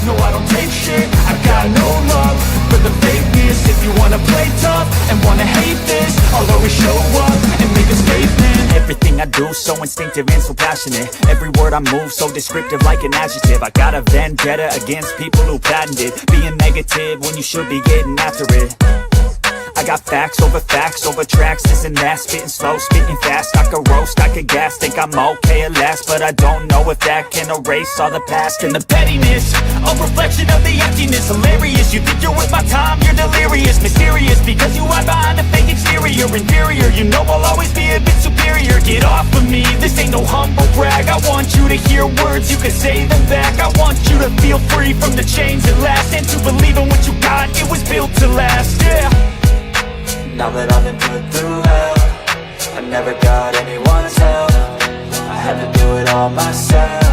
no I don't take shit. I got no love for the fakeness. If you wanna play tough and wanna hate this, I'll always show up and make a statement. Everything I do so instinctive and so passionate. Every word I move so descriptive like an adjective. I got a vendetta against people who patented being negative when you should be getting after it. I got facts over tracks, this and that. Spitting slow, spitting fast, I could roast, I could gas. Think I'm okay at last, but I don't know if that can erase all the past. And the pettiness, a reflection of the emptiness. Hilarious, you think you're worth my time, you're delirious. Mysterious, because you hide behind a fake exterior. Inferior, you know I'll always be a bit superior. Get off of me, this ain't no humble brag. I want you to hear words, you can say them back. I want you to feel free from the chains that last, and to believe in what you got, it was built to last, yeah. Now that I've been put through hell, I never got anyone's help. I had to do it all myself.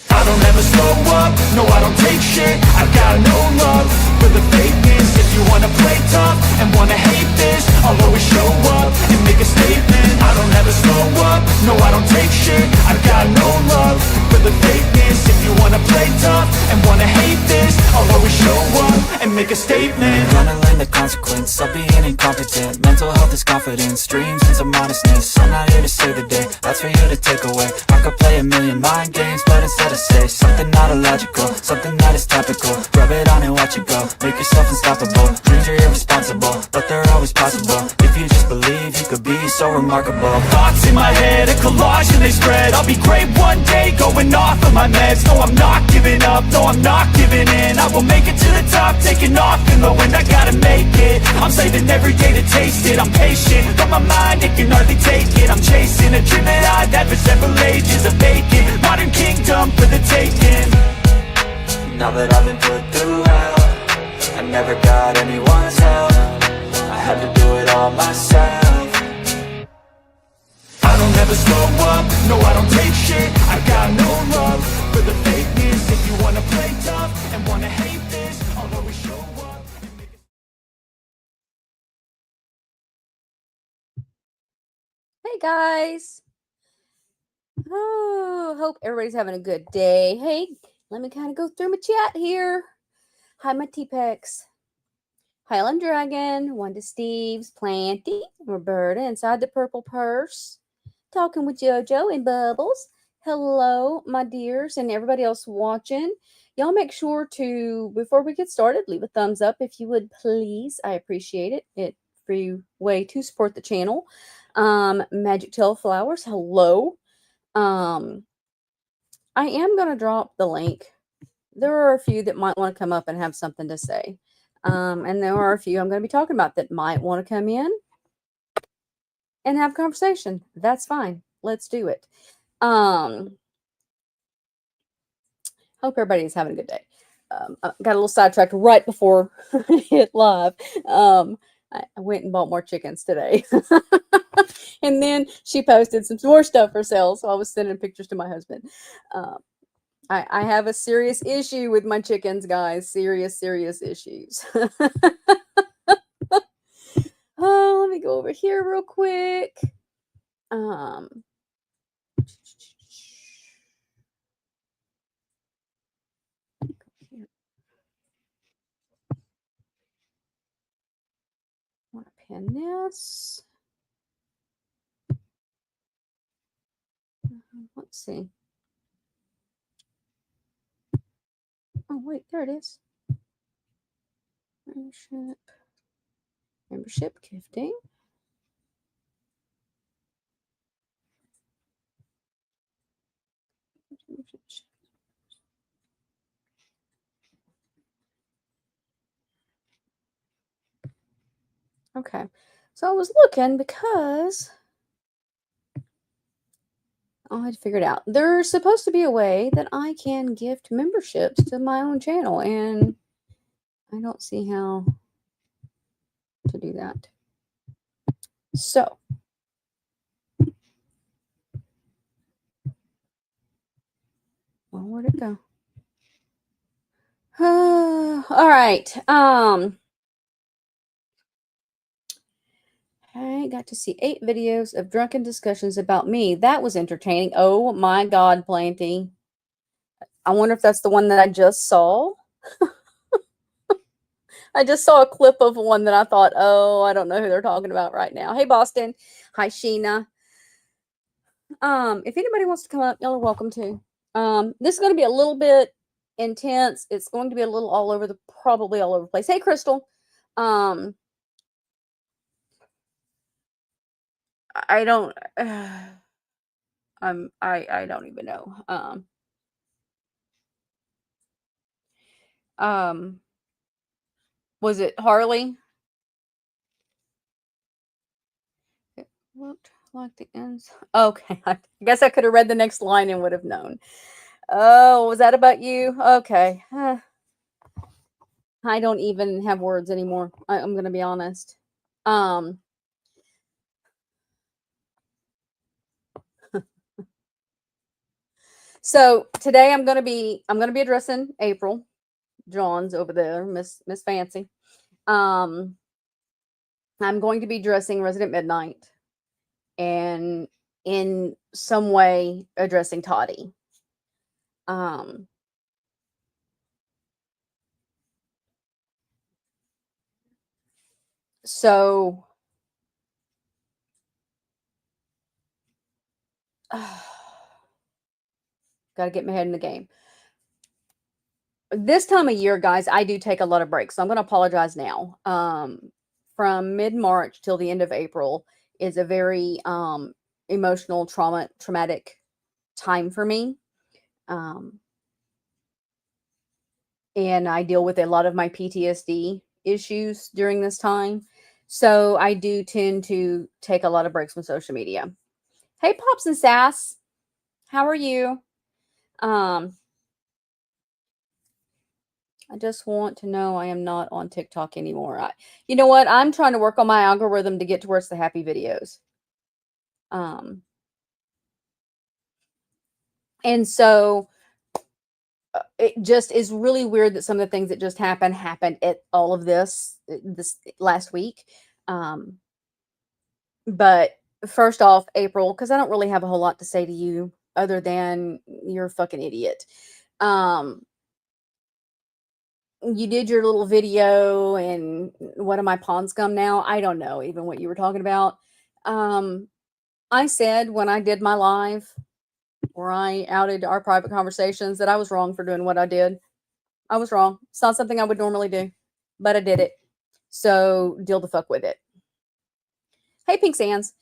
I don't ever slow up, no I don't take shit. I got no love for the fakeness. If you wanna play tough and wanna hate this, I'll always show up and make a statement. I don't ever slow up, no I don't take shit. I got no love for the fakeness. If you wanna play tough and wanna hate this, I'll always show up and make a statement. Gonna learn the consequence of being incompetent. Mental health is confidence, dreams and some modestness. I'm not here to save the day, that's for you to take away. I could play a million mind games, but instead I say something not illogical, something that is topical. Rub it on and watch it go, make yourself unstoppable. Dreams are irresponsible, but they're always possible. If you just believe, you could be so remarkable. Thoughts in my head, a collage and they spread. I'll be great one day, going off of my meds. No, I'm not giving up, no, I'm not giving in. I will make it to the top, taking off in the wind. I gotta make it, I'm saving every day to taste it. I'm patient, but my mind, it can hardly take it. I'm chasing a dream that I've had for several ages. A vacant, modern kingdom for the taking. Now that I've been put through hell, I never got anyone's help. I had to do it all myself. I don't ever slow up, no I don't take shit. I got no love for the fakeness. If you wanna play tough and wanna hate this, I'll always show up and make it. Hey guys. Oh, hope everybody's having a good day. Hey, let me kind of go through my chat here. Hi, my T-Pex. Highland Dragon, Wanda Steves, Planty, Roberta inside the purple purse. Talking with JoJo and Bubbles. Hello, my dears, and everybody else watching. Y'all make sure to, before we get started, leave a thumbs up if you would, please. I appreciate it. It's a free way to support the channel. Magic Tail Flowers, hello. I am going to drop the link. There are a few that might want to come up and have something to say. And there are a few I'm going to be talking about that might want to come in and have a conversation. That's fine. Let's do it. Hope everybody's having a good day. I got a little sidetracked right before I hit live. I went and bought more chickens today. And then she posted some more stuff for sale. So I was sending pictures to my husband. I have a serious issue with my chickens, guys. Serious issues. Oh, let me go over here real quick. I want to pin this. Let's see. Oh, wait, there it is. Membership gifting. Okay, so I was looking because I had to figure it out. There's supposed to be a way that I can gift memberships to my own channel, and I don't see how to do that. So, well, where'd it go? All right. I got to see 8 videos of drunken discussions about me. That was entertaining. Oh my God, Planty. I wonder if that's the one that I just saw. I just saw a clip of one that I thought, oh, I don't know who they're talking about right now. Hey, Boston. Hi, Sheena. If anybody wants to come up, y'all are welcome to. This is going to be a little bit intense. It's going to be a little probably all over the place. Hey, Crystal. I don't, I don't even know. Was it Harley? It looked like the ends. Okay. I guess I could have read the next line and would have known. Oh, was that about you? Okay. I don't even have words anymore. I'm going to be honest. So today I'm going to be addressing April. John's over there, Miss Fancy. I'm going to be addressing Resident Midnight and in some way addressing Toddy. So got to get my head in the game. This time of year, guys, I do take a lot of breaks. So I'm going to apologize now. From mid-March till the end of April is a very emotional, traumatic time for me. And I deal with a lot of my PTSD issues during this time. So I do tend to take a lot of breaks from social media. Hey, Pops and Sass. How are you? I just want to know I am not on TikTok anymore. You know what? I'm trying to work on my algorithm to get towards the happy videos. And so it just is really weird that some of the things that just happened at all of this last week. But first off, April, because I don't really have a whole lot to say to you other than you're a fucking idiot. You did your little video and what am I pawn scum now? I don't know even what you were talking about. I said when I did my live where I outed our private conversations that I was wrong for doing what I did. I was wrong. It's not something I would normally do, but I did it. So deal the fuck with it. Hey, Pink Sands.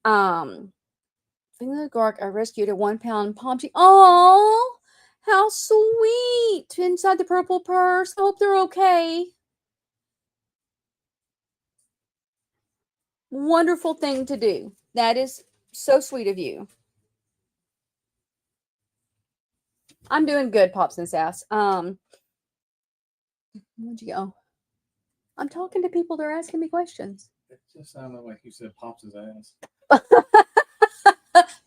Finger the Gark, I rescued a 1 pound palm tree. Oh, how sweet. Inside the purple purse. I hope they're okay. Wonderful thing to do. That is so sweet of you. I'm doing good, Pops and Sass. Where'd you go? I'm talking to people. They're asking me questions. It just sounded like you said Pops' ass.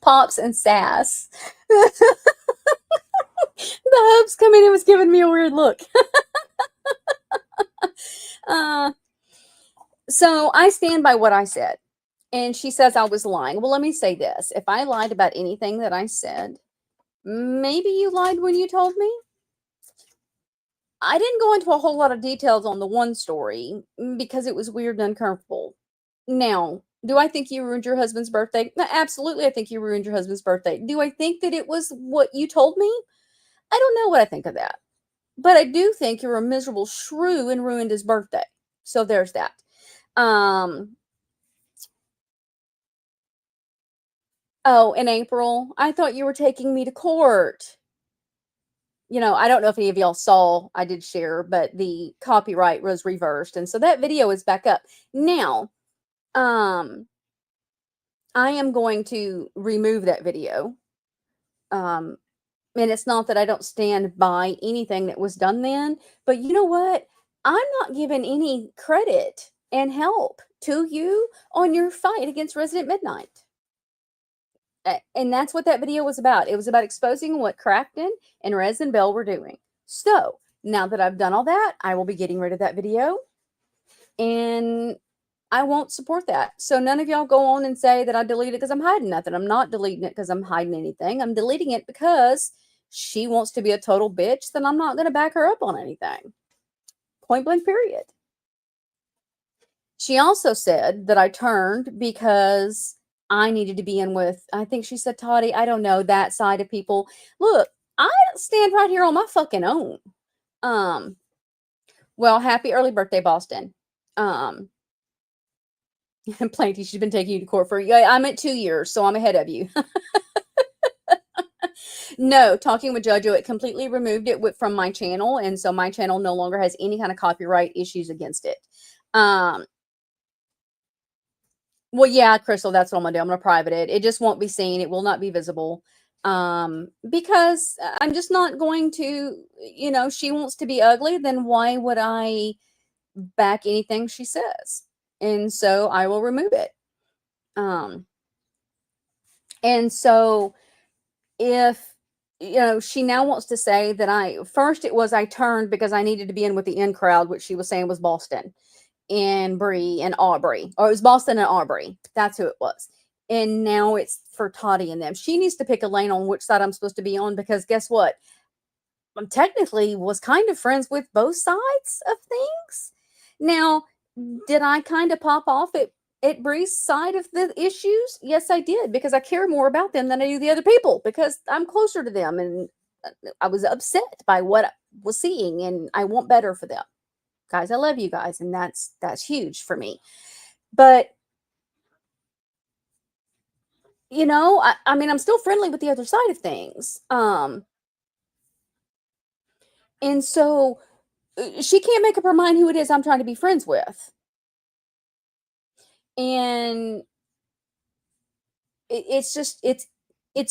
Pops and Sass. The hub's coming in was giving me a weird look. So I stand by what I said. And she says I was lying. Well, let me say this. If I lied about anything that I said, maybe you lied when you told me. I didn't go into a whole lot of details on the one story because it was weird and uncomfortable. Now, do I think you ruined your husband's birthday? Absolutely, I think you ruined your husband's birthday. Do I think that it was what you told me? I don't know what I think of that. But I do think you're a miserable shrew and ruined his birthday. So there's that. Oh, in April, I thought you were taking me to court. You know, I don't know if any of y'all saw, I did share, but the copyright was reversed. And so that video is back up. Now, I am going to remove that video. And it's not that I don't stand by anything that was done then, but you know what? I'm not giving any credit and help to you on your fight against Resident Midnight. And that's what that video was about. It was about exposing what Crafton and Rez and Bell were doing. So now that I've done all that, I will be getting rid of that video. And I won't support that. So none of y'all go on and say that I deleted it because I'm hiding nothing. I'm not deleting it because I'm hiding anything. I'm deleting it because she wants to be a total bitch, then I'm not going to back her up on anything. Point blank, period. She also said that I turned because I needed to be in with, I think she said, Toddy, I don't know, that side of people. Look, I stand right here on my fucking own. Well, happy early birthday, Boston. Planty, she's been taking you to court for, yeah, I'm at 2 years, so I'm ahead of you. No, talking with JoJo, it completely removed it from my channel, and so my channel no longer has any kind of copyright issues against it. Well, yeah, Crystal, that's what I'm gonna do. I'm gonna private it. It just won't be seen. It will not be visible. Because I'm just not going to, she wants to be ugly, then why would I back anything she says? And so I will remove it. And so if she now wants to say that I turned because I needed to be in with the in crowd, which she was saying was Boston and Bree and Aubrey, or it was Boston and Aubrey. That's who it was. And now it's for Toddy and them. She needs to pick a lane on which side I'm supposed to be on, because guess what? I'm technically was kind of friends with both sides of things. Now, did I kind of pop off at Bree's side of the issues? Yes, I did, because I care more about them than I do the other people, because I'm closer to them, and I was upset by what I was seeing, and I want better for them. Guys, I love you guys, and that's huge for me. But I mean, I'm still friendly with the other side of things. And so she can't make up her mind who it is I'm trying to be friends with. And it's just it's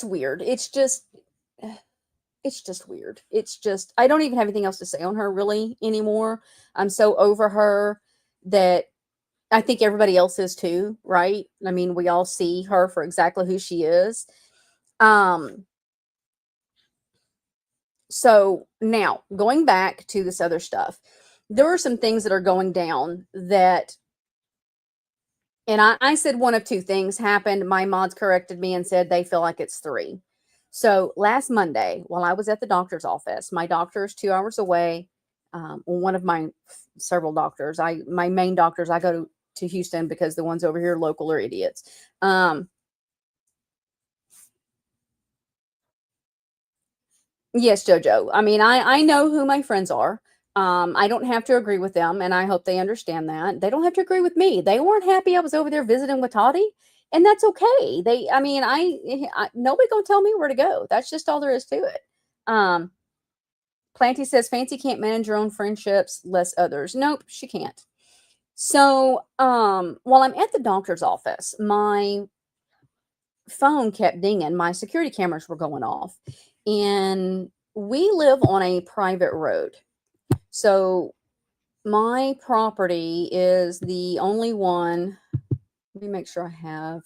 weird. It's just weird. It's just, I don't even have anything else to say on her really anymore. I'm so over her that I think everybody else is too, right? I mean, we all see her for exactly who she is. So now going back to this other stuff, there are some things that are going down that, and I said one of two things happened. My mods corrected me and said they feel like it's three. So last Monday, while I was at the doctor's office, my doctor is 2 hours away. One of my several doctors, my main doctors, I go to Houston because the ones over here local are idiots. Yes, JoJo. I mean, I know who my friends are. I don't have to agree with them, and I hope they understand that. They don't have to agree with me. They weren't happy I was over there visiting with Toddy, and that's okay. I mean, nobody gonna tell me where to go. That's just all there is to it. Planty says Fancy can't manage her own friendships, less others. Nope, she can't. So, while I'm at the doctor's office, my phone kept dinging. My security cameras were going off, and we live on a private road. So my property is the only one. Let me make sure I have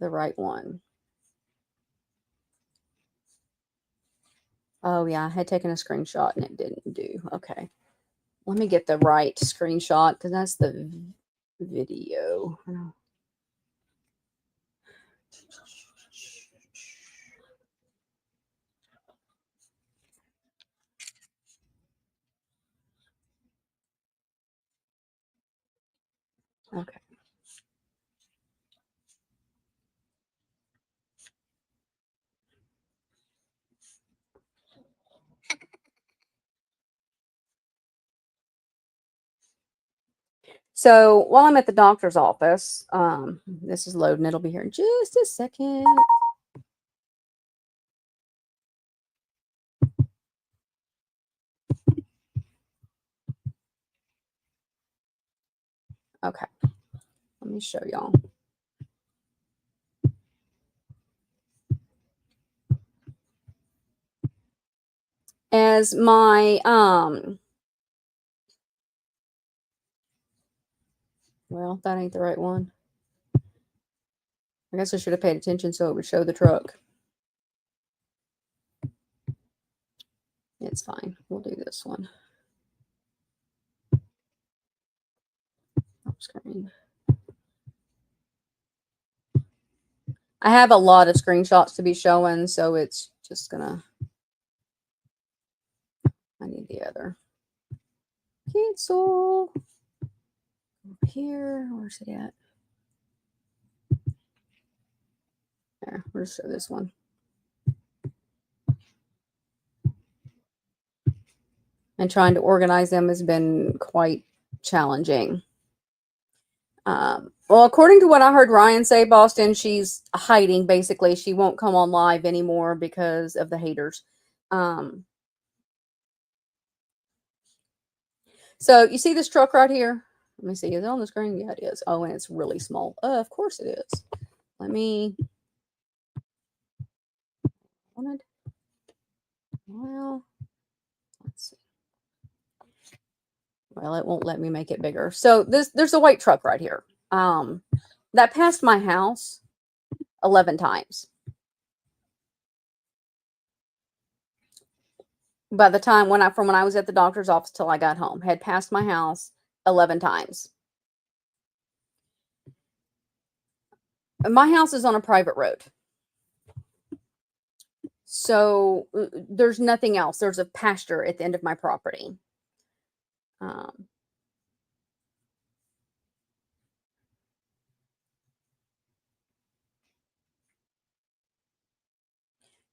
the right one. Oh yeah, I had taken a screenshot and it didn't do. Okay. Let me get the right screenshot because that's the video. Okay. So while I'm at the doctor's office, this is loading. It'll be here in just a second. Okay. Let me show y'all. As my, well, that ain't the right one. I guess I should have paid attention so it would show the truck. It's fine. We'll do this one. Screen. I have a lot of screenshots to be showing, so it's just gonna I need the other. Cancel. Over here. Where's it at? There, we'll just show this one. And trying to organize them has been quite challenging. Well, according to what I heard Ryan say, Boston, she's hiding, basically. She won't come on live anymore because of the haters. So you see this truck right here? Let me see. Is it on the screen? Yeah, it is. Oh, and it's really small. Of course it is. Let me... Well, let's see. Well, it won't let me make it bigger. So there's a white truck right here. That passed my house 11 times. By the time from when I was at the doctor's office till I got home, had passed my house 11 times. My house is on a private road. So there's nothing else. There's a pasture at the end of my property.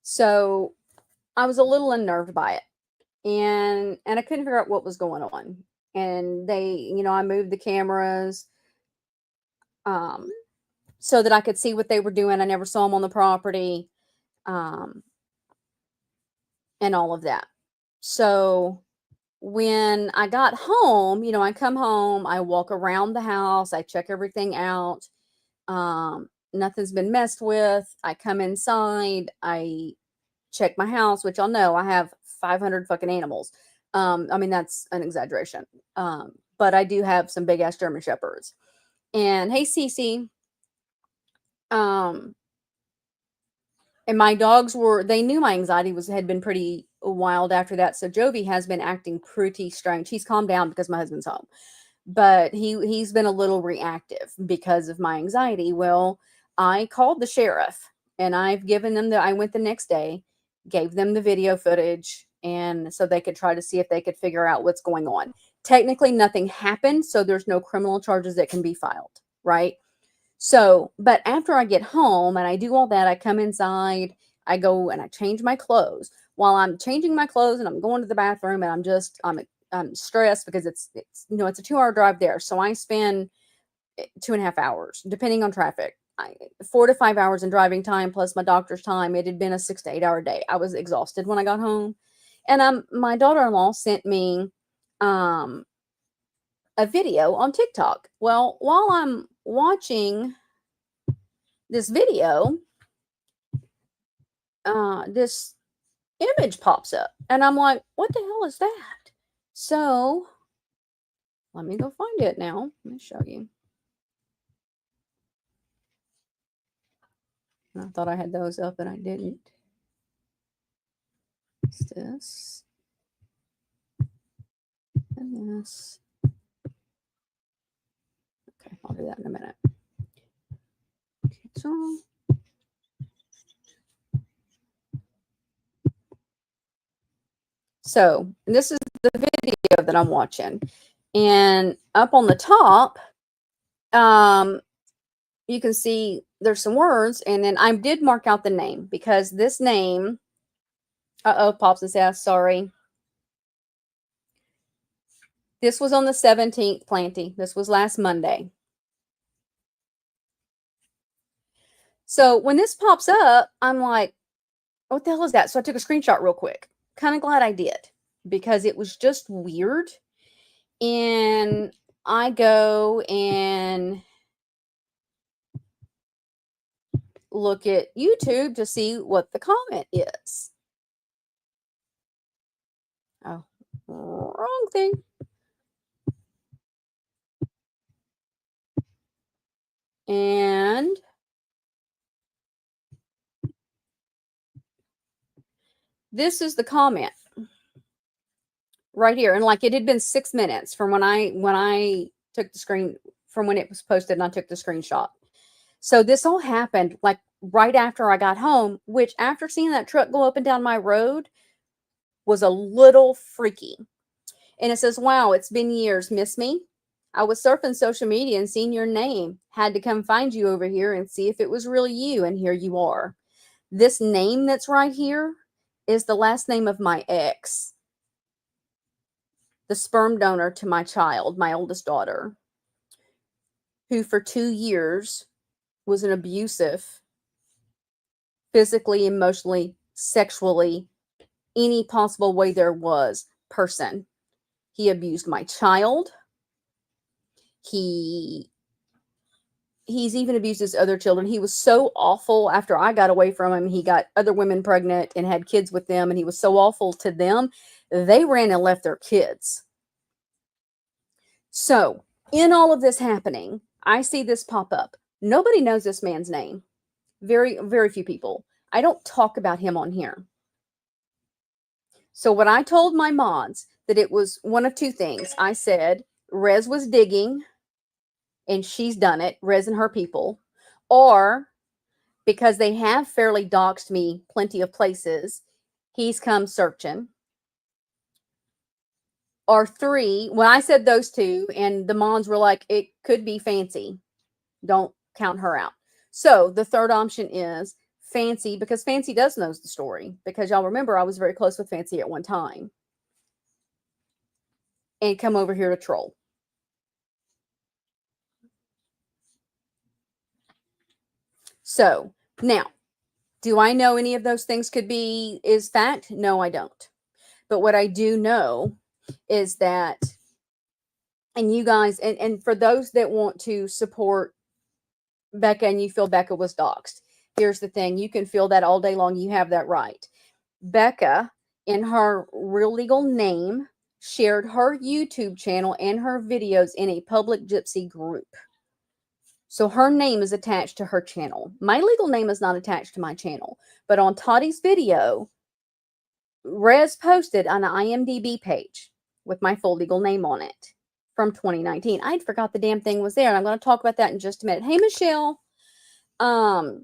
So I was a little unnerved by it. And I couldn't figure out what was going on. And they, I moved the cameras so that I could see what they were doing. I never saw them on the property and all of that. So when I got home, I come home, I walk around the house, I check everything out. Nothing's been messed with. I come inside, I check my house, which y'all know I have 500 fucking animals. I mean, that's an exaggeration. But I do have some big ass German Shepherds. And hey, Cece. And my dogs they knew my anxiety had been pretty wild after that. So Jovi has been acting pretty strange. He's calmed down because my husband's home. But he's been a little reactive because of my anxiety. Well, I called the sheriff and I've given them I went the next day, gave them the video footage, and so they could try to see if they could figure out what's going on. Technically, nothing happened, so there's no criminal charges that can be filed, right? So, but after I get home and I do all that, I come inside, I go and I change my clothes. While I'm changing my clothes and I'm going to the bathroom and I'm stressed because it's it's a 2-hour drive there. So I spend 2.5 hours, depending on traffic. 4 to 5 hours in driving time plus my doctor's time. It had been a 6 to 8 hour day. I was exhausted when I got home. And my daughter-in-law sent me a video on TikTok. Well, while I'm watching this video, this image pops up and I'm like, what the hell is that? So let me go find it now. Let me show you. I thought I had those up and I didn't. What's this? And this. Okay, I'll do that in a minute. Cancel. So this is the video that I'm watching. And up on the top, you can see there's some words. And then I did mark out the name because this name, Pops and says, sorry. This was on the 17th, Planty. This was last Monday. So when this pops up, I'm like, what the hell is that? So I took a screenshot real quick. Kind of glad I did because it was just weird. And I go and look at YouTube to see what the comment is. Oh, wrong thing. And this is the comment right here. And like it had been 6 minutes from when I took the screen from when it was posted and I took the screenshot. So this all happened like right after I got home, which after seeing that truck go up and down my road, was a little freaky. And it says, wow, it's been years. Miss me? I was surfing social media and seen your name. Had to come find you over here and see if it was really you. And here you are. This name that's right here is the last name of my ex, the sperm donor to my child, my oldest daughter, who for 2 years was an abusive, physically, emotionally, sexually, any possible way there was person. He abused my child. He's even abused his other children. He was so awful after I got away from him. He got other women pregnant and had kids with them, and he was so awful to them. They ran and left their kids. So, in all of this happening, I see this pop up. Nobody knows this man's name. Very, very few people. I don't talk about him on here. So when I told my mods that it was one of two things, I said Rez was digging and she's done it, Rez and her people, or because they have fairly doxed me plenty of places, he's come searching. Or three, when I said those two, and the moms were like, it could be Fancy. Don't count her out. So the third option is Fancy, because Fancy does knows the story. Because y'all remember, I was very close with Fancy at one time. And come over here to troll. So now, do I know any of those things is fact? No, I don't. But what I do know is that, and you guys, and for those that want to support Becca and you feel Becca was doxxed, here's the thing. You can feel that all day long. You have that right. Becca, in her real legal name, shared her YouTube channel and her videos in a public gypsy group. So her name is attached to her channel. My legal name is not attached to my channel. But on Tottie's video, Rez posted on an IMDb page with my full legal name on it from 2019. I forgot the damn thing was there, and I'm going to talk about that in just a minute. Hey, Michelle. I'll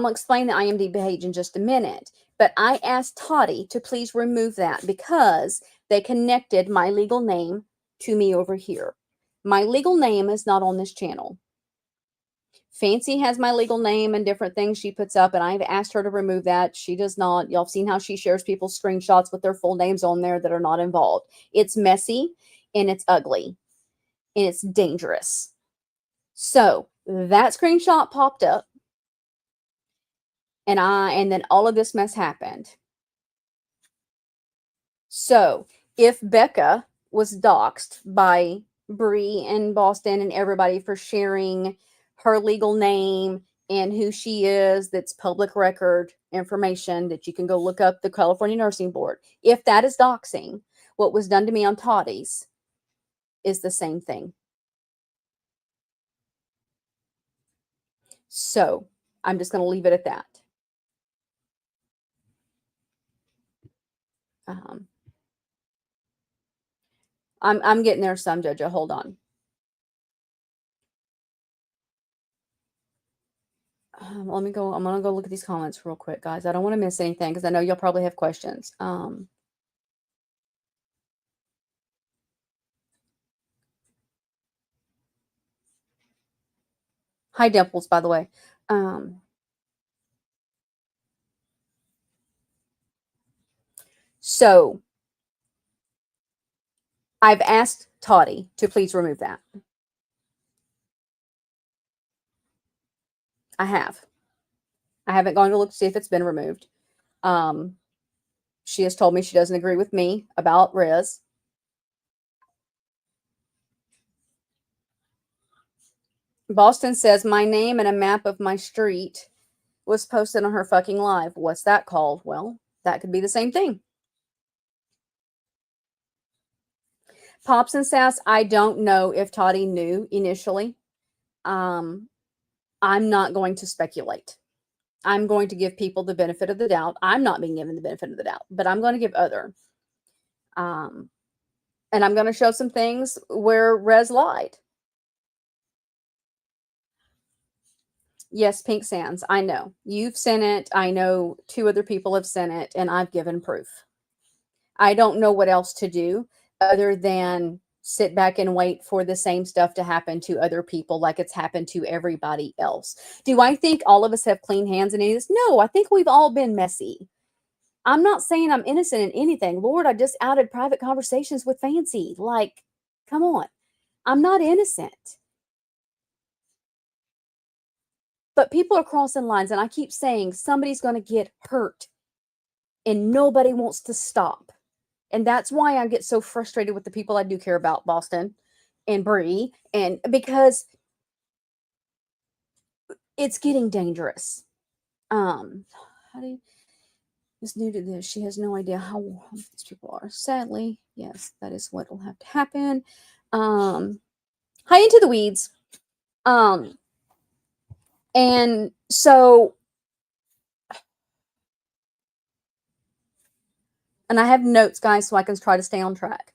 explain the IMDb page in just a minute. But I asked Toddy to please remove that because they connected my legal name to me over here. My legal name is not on this channel. Fancy has my legal name and different things she puts up, and I've asked her to remove that. She does not. Y'all have seen how she shares people's screenshots with their full names on there that are not involved. It's messy, and it's ugly, and it's dangerous. So that screenshot popped up, and then all of this mess happened. So if Becca was doxxed by Bree and Boston and everybody for sharing her legal name and who she is, that's public record information that you can go look up the California Nursing Board. If that is doxing, what was done to me on Tottie's is the same thing. So I'm just going to leave it at that. I'm getting there some, Jojo. Hold on. Let me go. I'm going to go look at these comments real quick, guys. I don't want to miss anything because I know you'll probably have questions. Hi, Dimples, by the way. So I've asked Toddy to please remove that. I haven't gone to look to see if it's been removed. She has told me she doesn't agree with me about Rez. Boston says my name and a map of my street was posted on her fucking live. What's that called? Well, that could be the same thing. Pops and Sass, I don't know if Toddy knew initially. I'm not going to speculate. I'm going to give people the benefit of the doubt. I'm not being given the benefit of the doubt, but I'm going to give other. And I'm going to show some things where Rez lied. Yes, Pink Sands. I know. You've sent it. I know 2 other people have sent it, and I've given proof. I don't know what else to do other than sit back and wait for the same stuff to happen to other people like it's happened to everybody else. Do I think all of us have clean hands in any of this? No, I think we've all been messy. I'm not saying I'm innocent in anything. Lord, I just outed private conversations with Fancy. Like, come on. I'm not innocent. But people are crossing lines, and I keep saying somebody's going to get hurt, and nobody wants to stop. And that's why I get so frustrated with the people I do care about, Boston and Bree, and because it's getting dangerous. How do you, is new to this? She has no idea how these people are. Sadly, yes, that is what will have to happen. High into the weeds. And so, and I have notes, guys, so I can try to stay on track.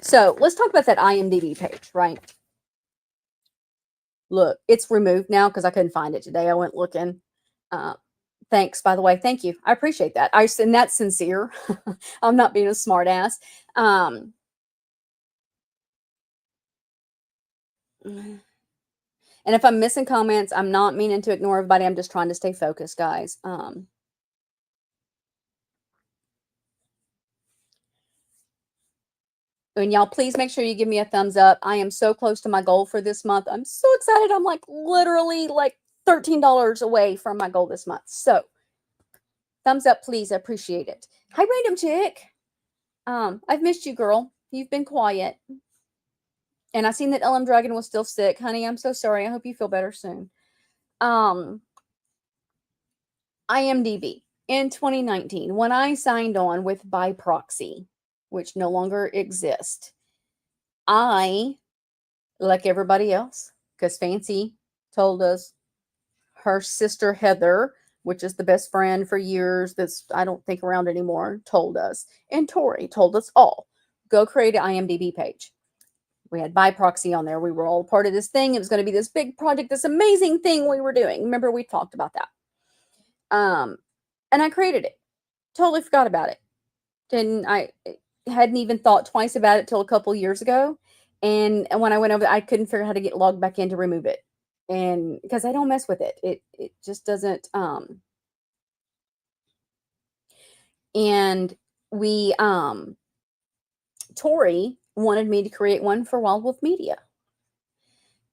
So let's talk about that IMDb page, right? Look, it's removed now because I couldn't find it today. I went looking. Thanks, by the way. Thank you. I appreciate that. And that's sincere. I'm not being a smart ass. And if I'm missing comments, I'm not meaning to ignore everybody. I'm just trying to stay focused, guys. And y'all, please make sure you give me a thumbs up. I am so close to my goal for this month. I'm so excited. I'm like literally like $13 away from my goal this month. So thumbs up, please. I appreciate it. Hi, Random Chick. I've missed you, girl. You've been quiet. And I seen that LM Dragon was still sick. Honey, I'm so sorry. I hope you feel better soon. IMDb. In 2019, when I signed on with by proxy, which no longer exists, I, like everybody else, because Fancy told us, her sister Heather, which is the best friend for years that's I don't think around anymore, told us, and Tori told us all, go create an IMDb page. We had by proxy on there. We were all part of this thing. It was going to be this big project, this amazing thing we were doing. Remember, we talked about that. And I created it. Totally forgot about it. I hadn't even thought twice about it till a couple years ago. And when I went over, I couldn't figure out how to get logged back in to remove it. And because I don't mess with it. It just doesn't. And we, Tori wanted me to create one for Wild Wolf Media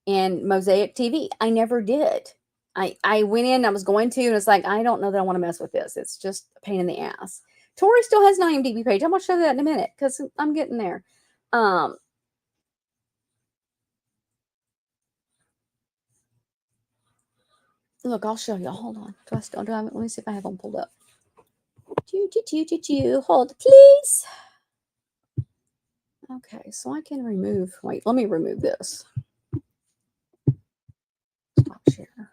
and Mosaic TV. I never did. I went in, I was going to, and it's like, I don't know that I want to mess with this. It's just a pain in the ass. Tori still has an IMDb page. I'm going to show that in a minute because I'm getting there. Look, I'll show you. Hold on. Do I still do? Let me see if I have them pulled up. Hold, please. Okay, so I can remove. Wait, let me remove this. Stop share.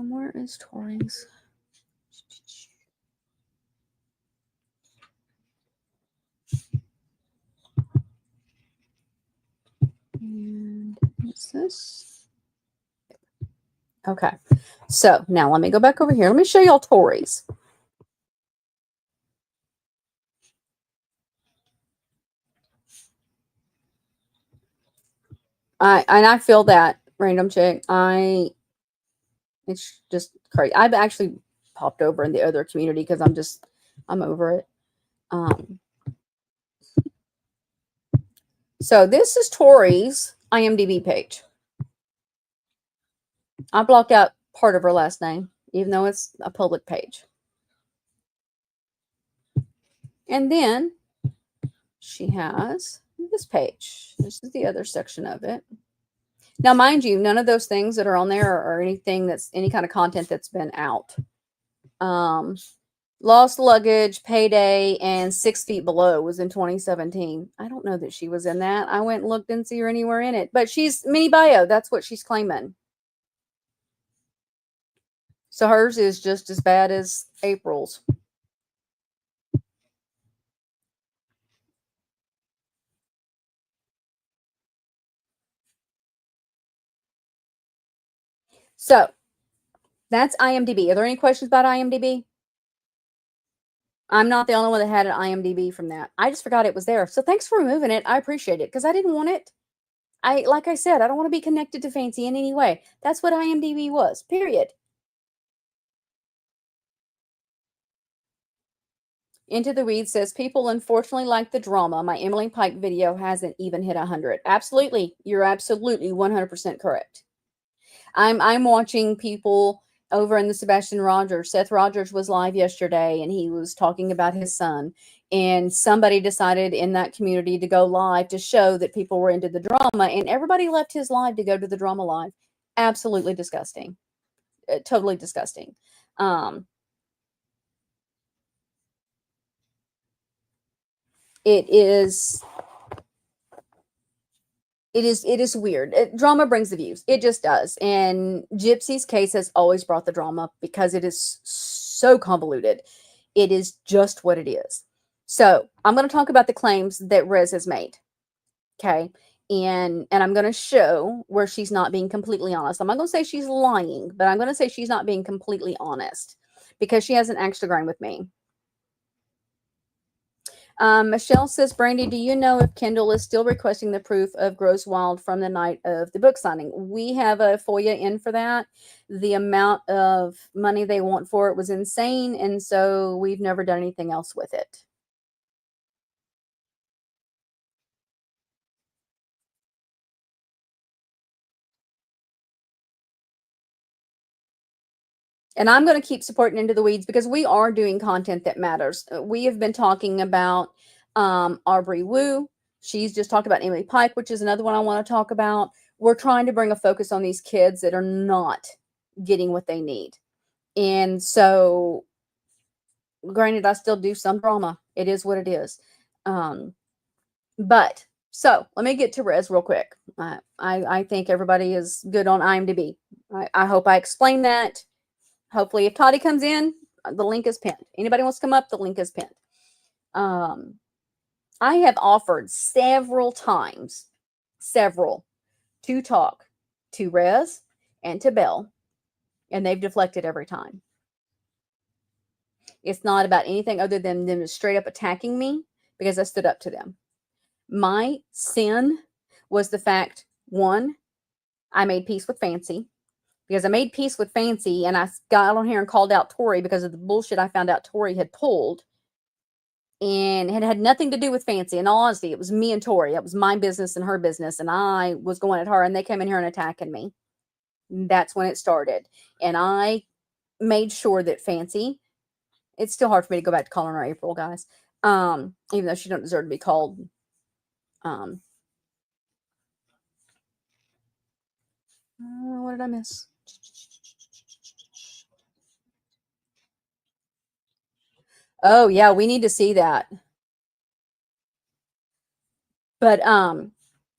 Where is Tori's? And what's this? Okay, so now let me go back over here. Let me show y'all Tori's. I feel that, Random Chick. It's just crazy. I've actually popped over in the other community because I'm over it. So this is Tori's IMDb page. I blocked out part of her last name, even though it's a public page. And then she has this page. This is the other section of it. Now, mind you, none of those things that are on there are anything that's any kind of content that's been out. Lost Luggage, Payday, and 6 Feet Below was in 2017. I don't know that she was in that. I went and looked and see her anywhere in it. But she's mini bio. That's what she's claiming. So hers is just as bad as April's. So that's IMDb. Are there any questions about IMDb? I'm not the only one that had an IMDb from that. I just forgot it was there. So thanks for removing it. I appreciate it because I didn't want it. Like I said, I don't want to be connected to Fancy in any way. That's what IMDb was. Period. Into the Weeds says people unfortunately like the drama. My Emily Pike video hasn't even hit 100. Absolutely, you're absolutely 100% correct. I'm watching people over in the Sebastian Rogers. Seth Rogers was live yesterday and he was talking about his son. And somebody decided in that community to go live to show that people were into the drama, and everybody left his live to go to the drama live. Absolutely disgusting. Totally disgusting. It is weird. Drama brings the views. It just does. And Gypsy's case has always brought the drama because it is so convoluted. It is just what it is. So I'm going to talk about the claims that Rez has made. Okay. And I'm going to show where she's not being completely honest. I'm not going to say she's lying, but I'm going to say she's not being completely honest because she has an Instagram with me. Michelle says, Brandy, do you know if Kendall is still requesting the proof of Grows Wild from the night of the book signing? We have a FOIA in for that. The amount of money they want for it was insane, and so we've never done anything else with it. And I'm going to keep supporting Into the Weeds because we are doing content that matters. We have been talking about Aubrey Wu. She's just talked about Emily Pike, which is another one I want to talk about. We're trying to bring a focus on these kids that are not getting what they need. And so, granted, I still do some drama. It is what it is. But so let me get to Rez real quick. I think everybody is good on IMDb. I hope I explained that. Hopefully, if Toddy comes in, the link is pinned. Anybody wants to come up, the link is pinned. I have offered several times, to talk to Rez and to Belle, and they've deflected every time. It's not about anything other than them straight up attacking me because I stood up to them. My sin was the fact, one, I made peace with Fancy. Because I made peace with Fancy and I got on here and called out Tori because of the bullshit I found out Tori had pulled. And it had nothing to do with Fancy. In all honesty, it was me and Tori. It was my business and her business. And I was going at her and they came in here and attacking me. That's when it started. And I made sure that Fancy, it's still hard for me to go back to calling her April, guys. Even though she don't deserve to be called. What did I miss? Oh, yeah, we need to see that. But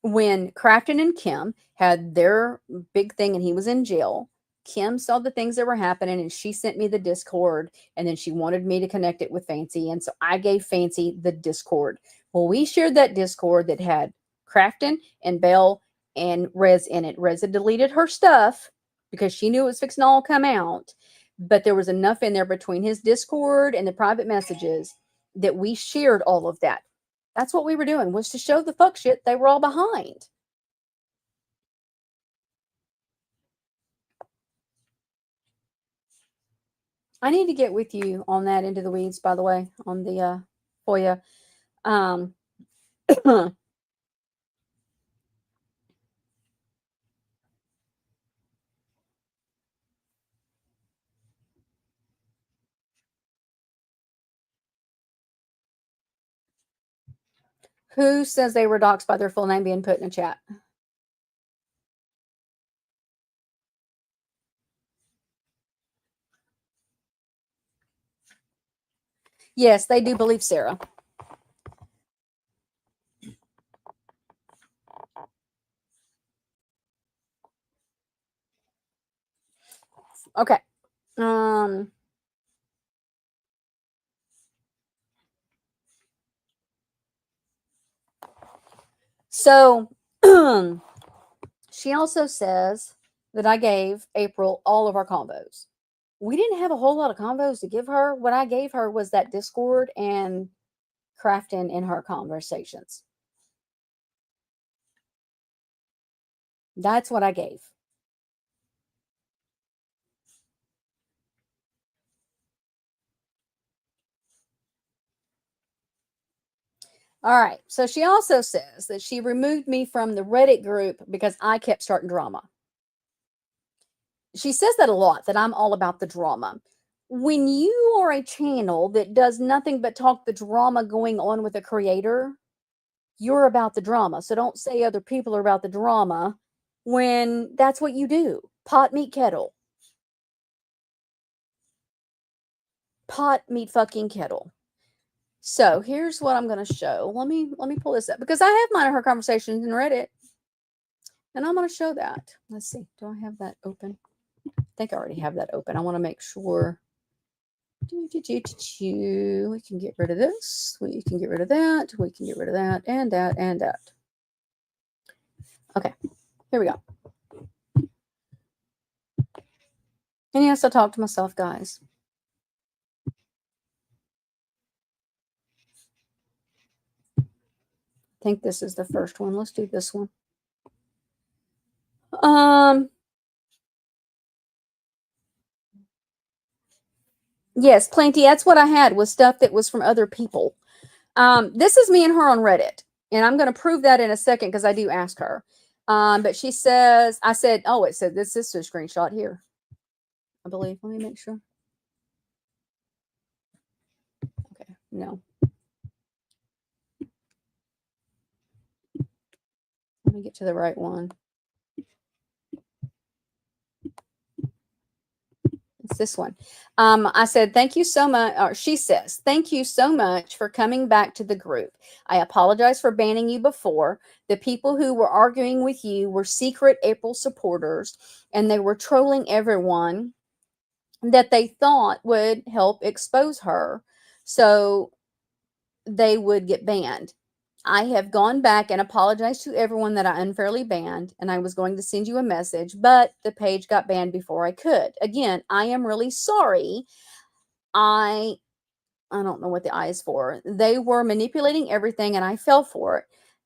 when Crafton and Kim had their big thing and he was in jail, Kim saw the things that were happening and she sent me the Discord and then she wanted me to connect it with Fancy. And so I gave Fancy the Discord. Well, we shared that Discord that had Crafton and Belle and Rez in it. Rez had deleted her stuff because she knew it was fixing to all come out. But there was enough in there between his Discord and the private messages that we shared all of that. That's what we were doing, was to show the fuck shit they were all behind. I need to get with you on that Into the Weeds, by the way, on the FOIA. Who says they were doxxed by their full name being put in a chat? Yes, they do believe Sarah. Okay. So she also says that I gave April all of our combos. We didn't have a whole lot of combos to give her. What I gave her was that Discord and crafting in her conversations. That's what I gave. All right. So she also says that she removed me from the Reddit group because I kept starting drama. She says that a lot, that I'm all about the drama. When you are a channel that does nothing but talk the drama going on with a creator, you're about the drama. So don't say other people are about the drama when that's what you do. Pot, meat, kettle. Pot, meat, fucking kettle. So here's what I'm going to show. Let me pull this up because I have mine of her conversations in Reddit, and I'm going to show that. Let's see. Do I have that open? I think I already have that open. I want to make sure. We can get rid of this. We can get rid of that. We can get rid of that and that and that. Okay, here we go. And yes, I talk to myself, guys. I think this is the first one. Let's do this one. Yes, plenty. That's what I had was stuff that was from other people. This is me and her on Reddit, and I'm going to prove that in a second because I do ask her. But she says, I said, oh, it said this is a screenshot here, I believe. Let me make sure. Okay, no. Let me get to the right one. It's this one. I said, thank you so much. Or she says, thank you so much for coming back to the group. I apologize for banning you before. The people who were arguing with you were secret April supporters, and they were trolling everyone that they thought would help expose her so they would get banned. I have gone back and apologized to everyone that I unfairly banned, and I was going to send you a message, but the page got banned before I could. Again, I am really sorry. I don't know what the I is for. They were manipulating everything, and I fell for it.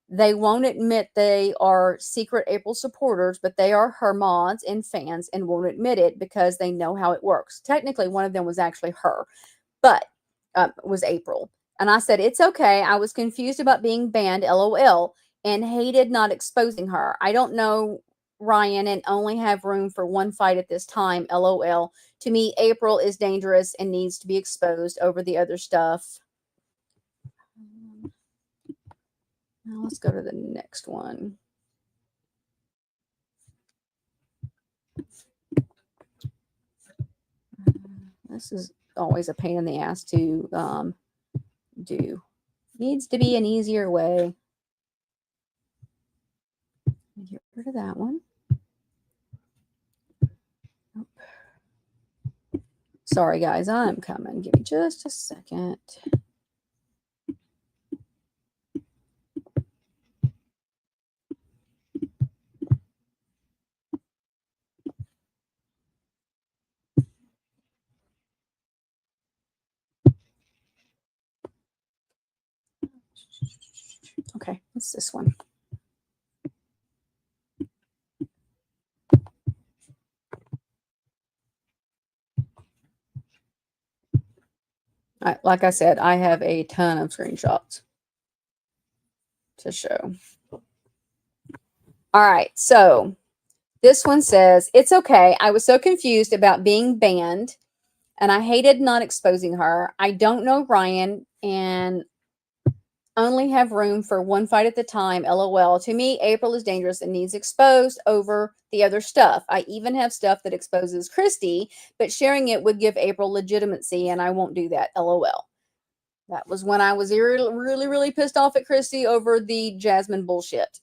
They won't admit they are secret April supporters, but they are her mods and fans and won't admit it because they know how it works. Technically, one of them was actually her, but was April. And I said, it's okay. I was confused about being banned, LOL, and hated not exposing her. I don't know Ryan and only have room for one fight at this time, LOL. To me, April is dangerous and needs to be exposed over the other stuff. Now let's go to the next one. This is always a pain in the ass to do. Needs to be an easier way. Get rid of that one. Nope. Sorry, guys, I'm coming. Give me just a second. Okay, what's this one? Like I said, I have a ton of screenshots to show. All right, so this one says, it's okay. I was so confused about being banned, and I hated not exposing her. I don't know Ryan and only have room for one fight at the time, LOL. To me, April is dangerous and needs exposed over the other stuff. I even have stuff that exposes Christy, but sharing it would give April legitimacy, and I won't do that, LOL. That was when I was really, really pissed off at Christy over the Jasmine bullshit.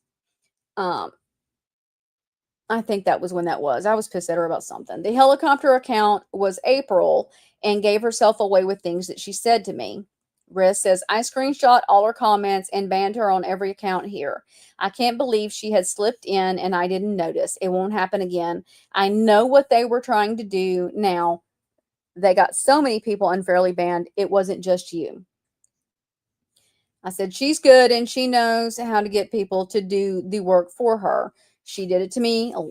I think that was when that was. I was pissed at her about something. The helicopter account was April and gave herself away with things that she said to me. Riz says, I screenshot all her comments and banned her on every account here. I can't believe she had slipped in and I didn't notice. It won't happen again. I know what they were trying to do now. They got so many people unfairly banned. It wasn't just you. I said, she's good and she knows how to get people to do the work for her. She did it to me a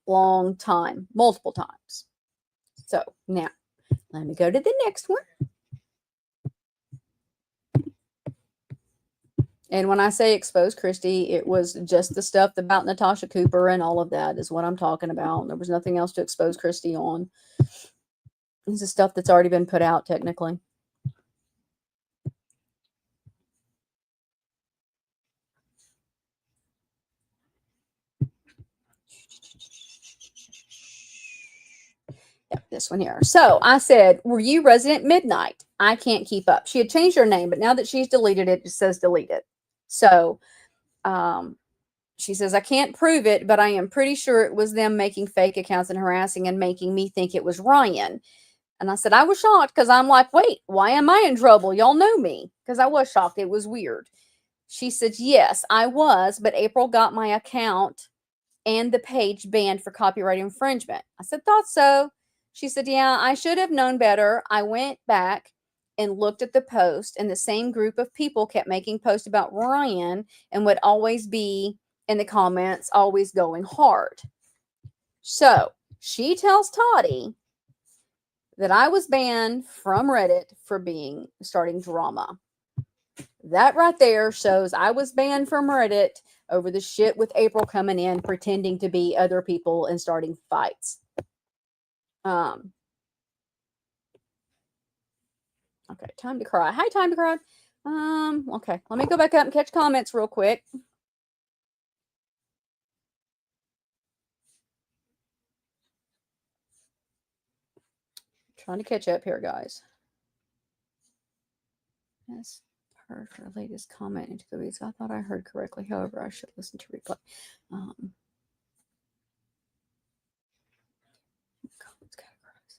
long time, multiple times. So now let me go to the next one. And when I say expose Christy, it was just the stuff about Natasha Cooper and all of that is what I'm talking about. There was nothing else to expose Christy on. This is stuff that's already been put out technically. Yep, this one here. So I said, were you Resident Midnight? I can't keep up. She had changed her name, but now that she's deleted it, it says deleted. So she says, I can't prove it, but I am pretty sure it was them making fake accounts and harassing and making me think it was Ryan. And I said, I was shocked because I'm like, wait, why am I in trouble? Y'all know me. Because I was shocked. It was weird. She said, yes, I was, but April got my account and the page banned for copyright infringement. I said, thought so. She said, yeah, I should have known better. I went back and looked at the post, and the same group of people kept making posts about Ryan and would always be in the comments, always going hard. So she tells Toddy that I was banned from Reddit for starting drama. That right there shows I was banned from Reddit over the shit with April coming in, pretending to be other people and starting fights. Okay, time to cry. Hi, time to cry. Okay, let me go back up and catch comments real quick. Trying to catch up here, guys. Yes, heard her latest comment into the weeds. I thought I heard correctly. However, I should listen to replay. Comments categorized.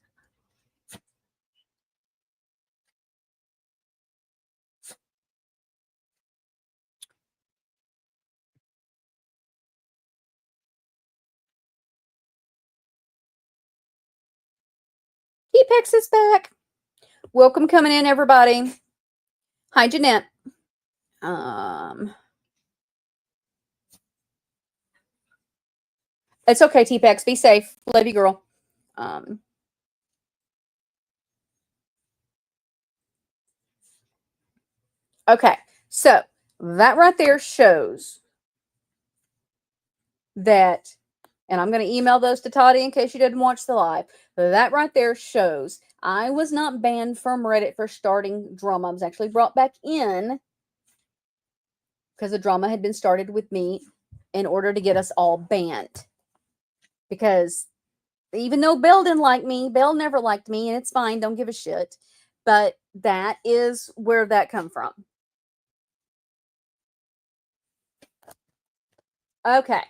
T-Pex is back. Welcome coming in, everybody. Hi, Jeanette. It's okay, T-Pex. Be safe. Love you, girl. Okay, so that right there shows that, and I'm going to email those to Toddy in case you didn't watch the live. That right there shows I was not banned from Reddit for starting drama. I was actually brought back in because the drama had been started with me in order to get us all banned. Because even though Belle didn't like me, Belle never liked me, and it's fine, don't give a shit. But that is where that come from. Okay.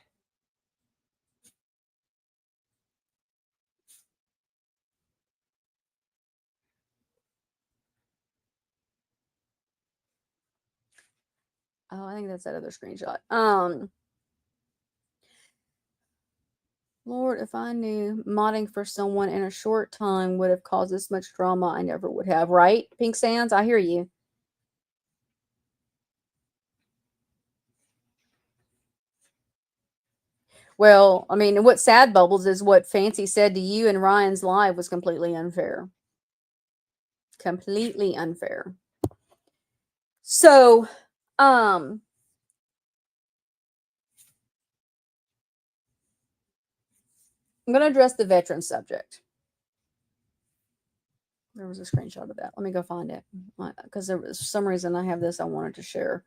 Oh, I think that's that other screenshot. Lord, if I knew modding for someone in a short time would have caused this much drama, I never would have. Right? Pink Sands, I hear you. Well, I mean, what sad bubbles is what Fancy said to you and Ryan's live was completely unfair. Completely unfair. So, I'm going to address the veteran subject. There was a screenshot of that. Let me go find it. Because there was for some reason I have this I wanted to share.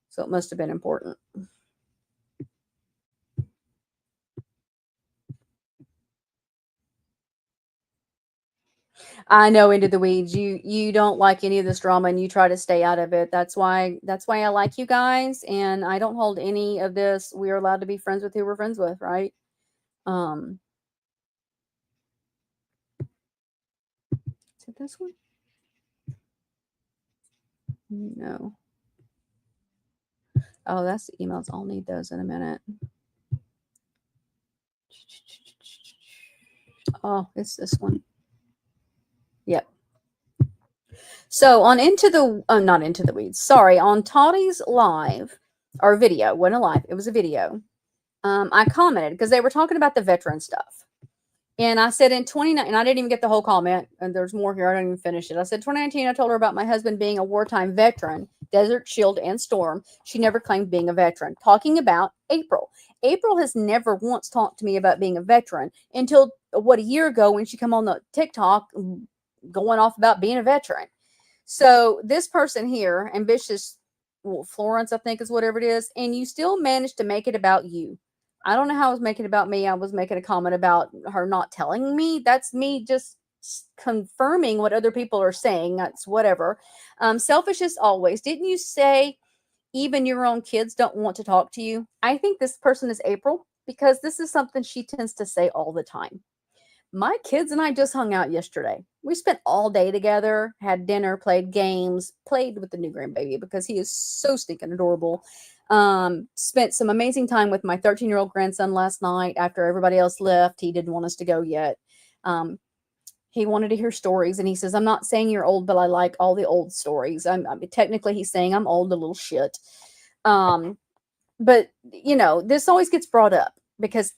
So it must have been important. I know, Into the Weeds. You don't like any of this drama and you try to stay out of it. That's why I like you guys, and I don't hold any of this. We are allowed to be friends with who we're friends with, right? Um, is it this one? No. Oh, that's the emails. I'll need those in a minute. Oh, it's this one. Yep. So on Into the, not Into the Weeds, sorry, on Tottie's live, or video, wasn't a live, it was a video. I commented because they were talking about the veteran stuff. And I said in 2019, and I didn't even get the whole comment, and there's more here, I didn't even finish it. I said 2019, I told her about my husband being a wartime veteran, Desert Shield and Storm. She never claimed being a veteran. Talking about April. April has never once talked to me about being a veteran until, what, a year ago when she come on the TikTok going off about being a veteran. So this person here, ambitious Florence, I think is whatever it is, and you still managed to make it about you. I don't know how I was making it about me. I was making a comment about her not telling me. That's me just confirming what other people are saying. That's whatever. Selfish as always. Didn't you say even your own kids don't want to talk to you? I think this person is April because this is something she tends to say all the time. My kids and I just hung out yesterday. We spent all day together, had dinner, played games, played with the new grandbaby because he is so stinking adorable. Spent some amazing time with my 13-year-old grandson last night after everybody else left. He didn't want us to go yet. He wanted to hear stories, and he says, I'm not saying you're old, but I like all the old stories. Technically, he's saying I'm old, a little shit. But, this always gets brought up because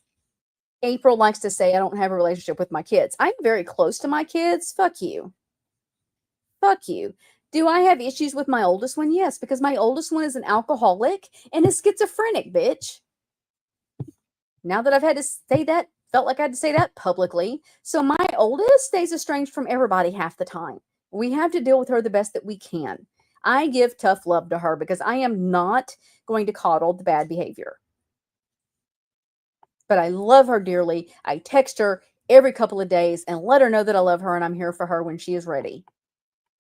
April likes to say I don't have a relationship with my kids. I'm very close to my kids. Fuck you. Fuck you. Do I have issues with my oldest one? Yes, because my oldest one is an alcoholic and a schizophrenic, bitch. Now that I've had to say that, felt like I had to say that publicly. So my oldest stays estranged from everybody half the time. We have to deal with her the best that we can. I give tough love to her because I am not going to coddle the bad behavior. But I love her dearly. I text her every couple of days and let her know that I love her and I'm here for her when she is ready.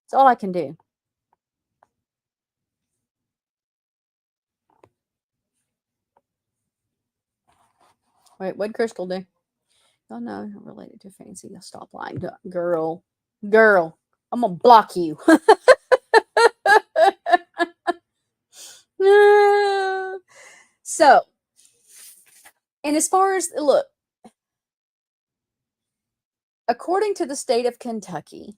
It's all I can do. Wait, what'd Crystal do? Oh, no, related to Fancy. I'll stop lying. Girl, I'm going to block you. So, and as far as, look, according to the state of Kentucky,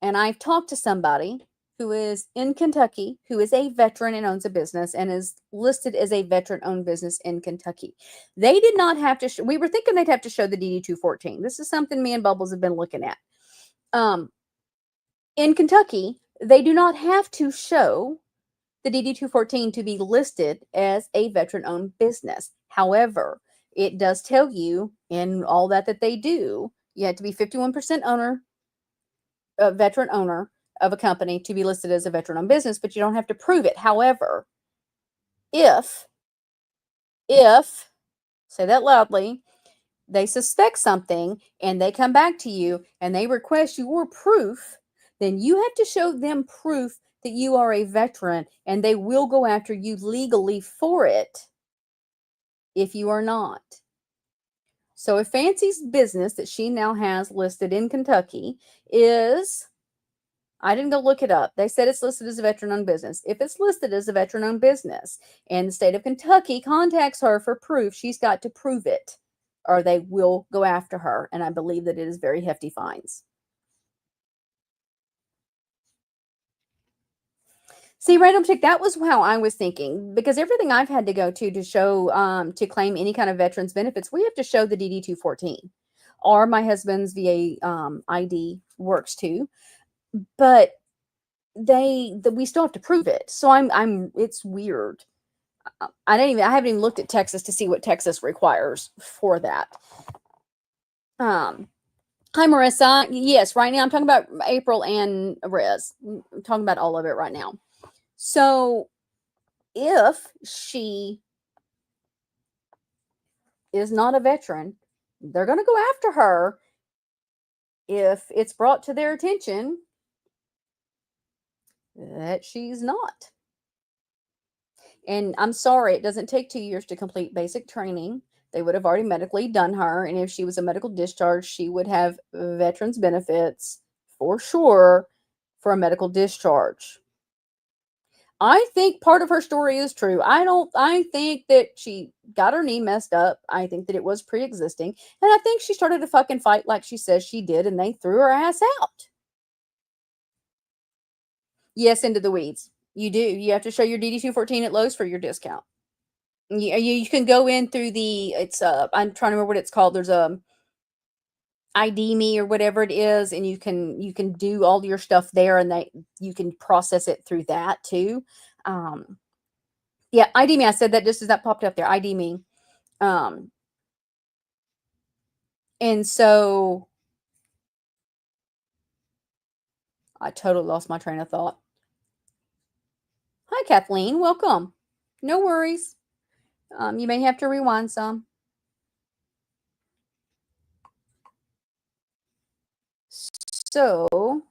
and I've talked to somebody who is in Kentucky, who is a veteran and owns a business and is listed as a veteran-owned business in Kentucky. They did not have to we were thinking they'd have to show the DD-214. This is something me and Bubbles have been looking at. In Kentucky, they do not have to show the DD-214 to be listed as a veteran-owned business. However, it does tell you in all that they do, you have to be 51% owner, a veteran owner of a company to be listed as a veteran-owned business, but you don't have to prove it. However, if, say that loudly, they suspect something and they come back to you and they request your proof, then you have to show them proof that you are a veteran and they will go after you legally for it if you are not. So if Fancy's business that she now has listed in Kentucky is, I didn't go look it up. They said it's listed as a veteran-owned business. If it's listed as a veteran-owned business and the state of Kentucky contacts her for proof, she's got to prove it or they will go after her. And I believe that it is very hefty fines. See, random chick, that was how I was thinking because everything I've had to go to show, to claim any kind of veterans benefits, we have to show the DD-214 or my husband's VA ID works too. But we still have to prove it. So it's weird. I haven't even looked at Texas to see what Texas requires for that. Hi Marissa. Yes, right now I'm talking about April and Rez. I'm talking about all of it right now. So if she is not a veteran, they're going to go after her if it's brought to their attention that she's not. And I'm sorry, it doesn't take 2 years to complete basic training. They would have already medically done her. And if she was a medical discharge, she would have veterans benefits for sure for a medical discharge. I think part of her story is true. I think that she got her knee messed up. I think that it was pre-existing. And I think she started a fucking fight like she says she did, and they threw her ass out. Yes, into the weeds. You do. You have to show your DD-214 at Lowe's for your discount. You can go in through the, it's I'm trying to remember what it's called. There's a ID me or whatever it is, and you can do all your stuff there, and you can process it through that too. Yeah, ID me. I said that just as that popped up there. ID me. And so I totally lost my train of thought. Hi, Kathleen. Welcome. No worries. You may have to rewind some. So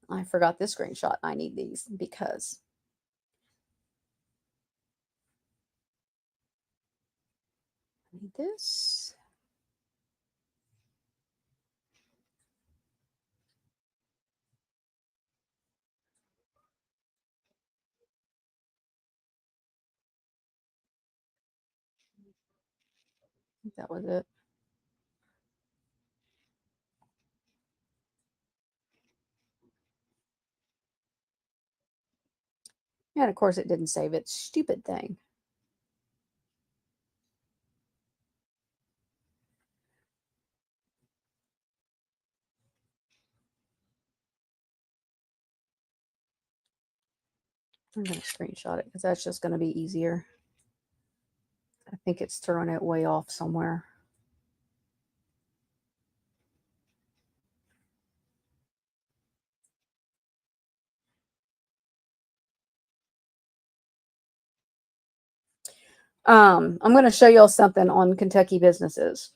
I forgot this screenshot. I need these because I need this. I think that was it. And of course, it didn't save it. Stupid thing. I'm going to screenshot it because that's just going to be easier. I think it's throwing it way off somewhere. I'm going to show y'all something on Kentucky businesses.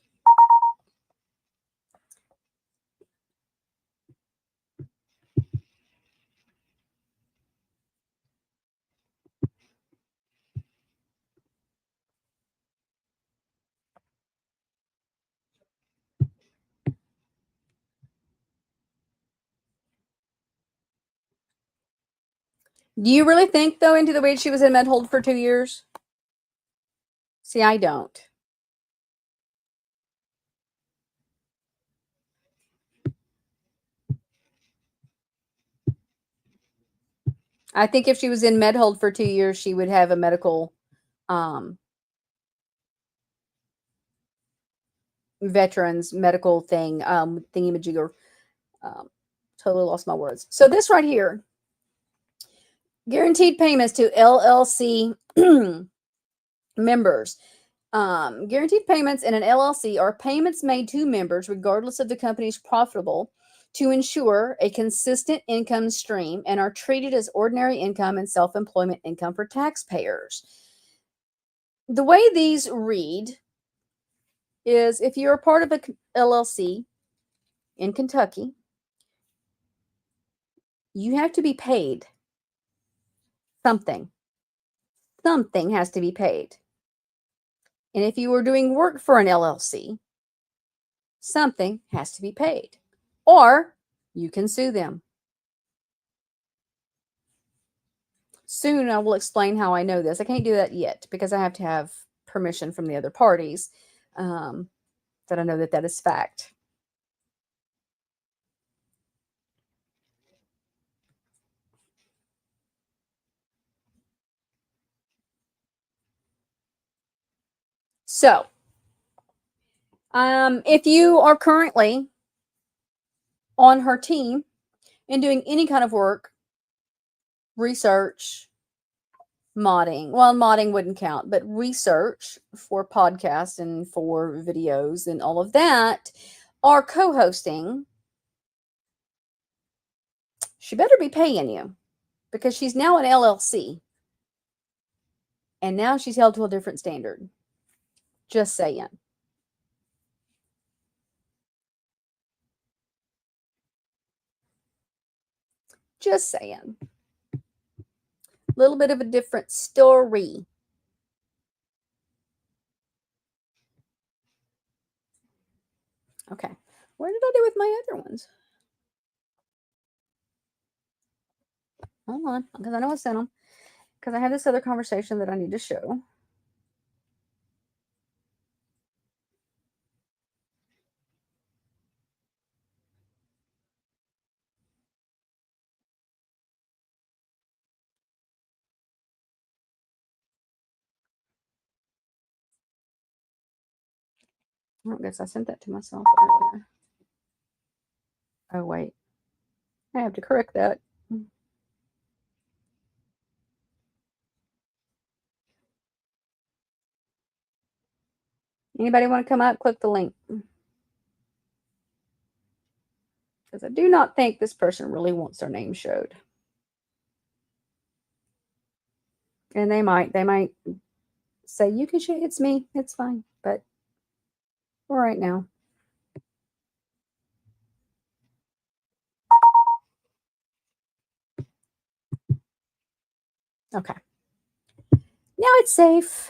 Do you really think, though, Into the Weeds, she was in med hold for 2 years? See, I don't. I think if she was in med hold for 2 years, she would have a medical veterans medical thing, thingy-majigger. Totally lost my words. So this right here, guaranteed payments to LLC members. Guaranteed payments in an LLC are payments made to members, regardless of the company's profitable, to ensure a consistent income stream and are treated as ordinary income and self-employment income for taxpayers. The way these read is if you're a part of a LLC in Kentucky, you have to be paid something. Something has to be paid. And if you are doing work for an LLC, something has to be paid. Or you can sue them. Soon I will explain how I know this. I can't do that yet because I have to have permission from the other parties that I know that that is fact. So, if you are currently on her team and doing any kind of work, research, modding. Well, modding wouldn't count, but research for podcasts and for videos and all of that, are co-hosting, she better be paying you because she's now an LLC. And now she's held to a different standard. Just saying. Just saying. A little bit of a different story. Okay. What did I do with my other ones? Hold on, because I know I sent them. Because I have this other conversation that I need to show. I guess I sent that to myself earlier. Oh, wait. I have to correct that. Anybody want to come up? Click the link. Because I do not think this person really wants their name showed. And they might say, you can share, it's me, it's fine. But for right now. Okay. Now it's safe.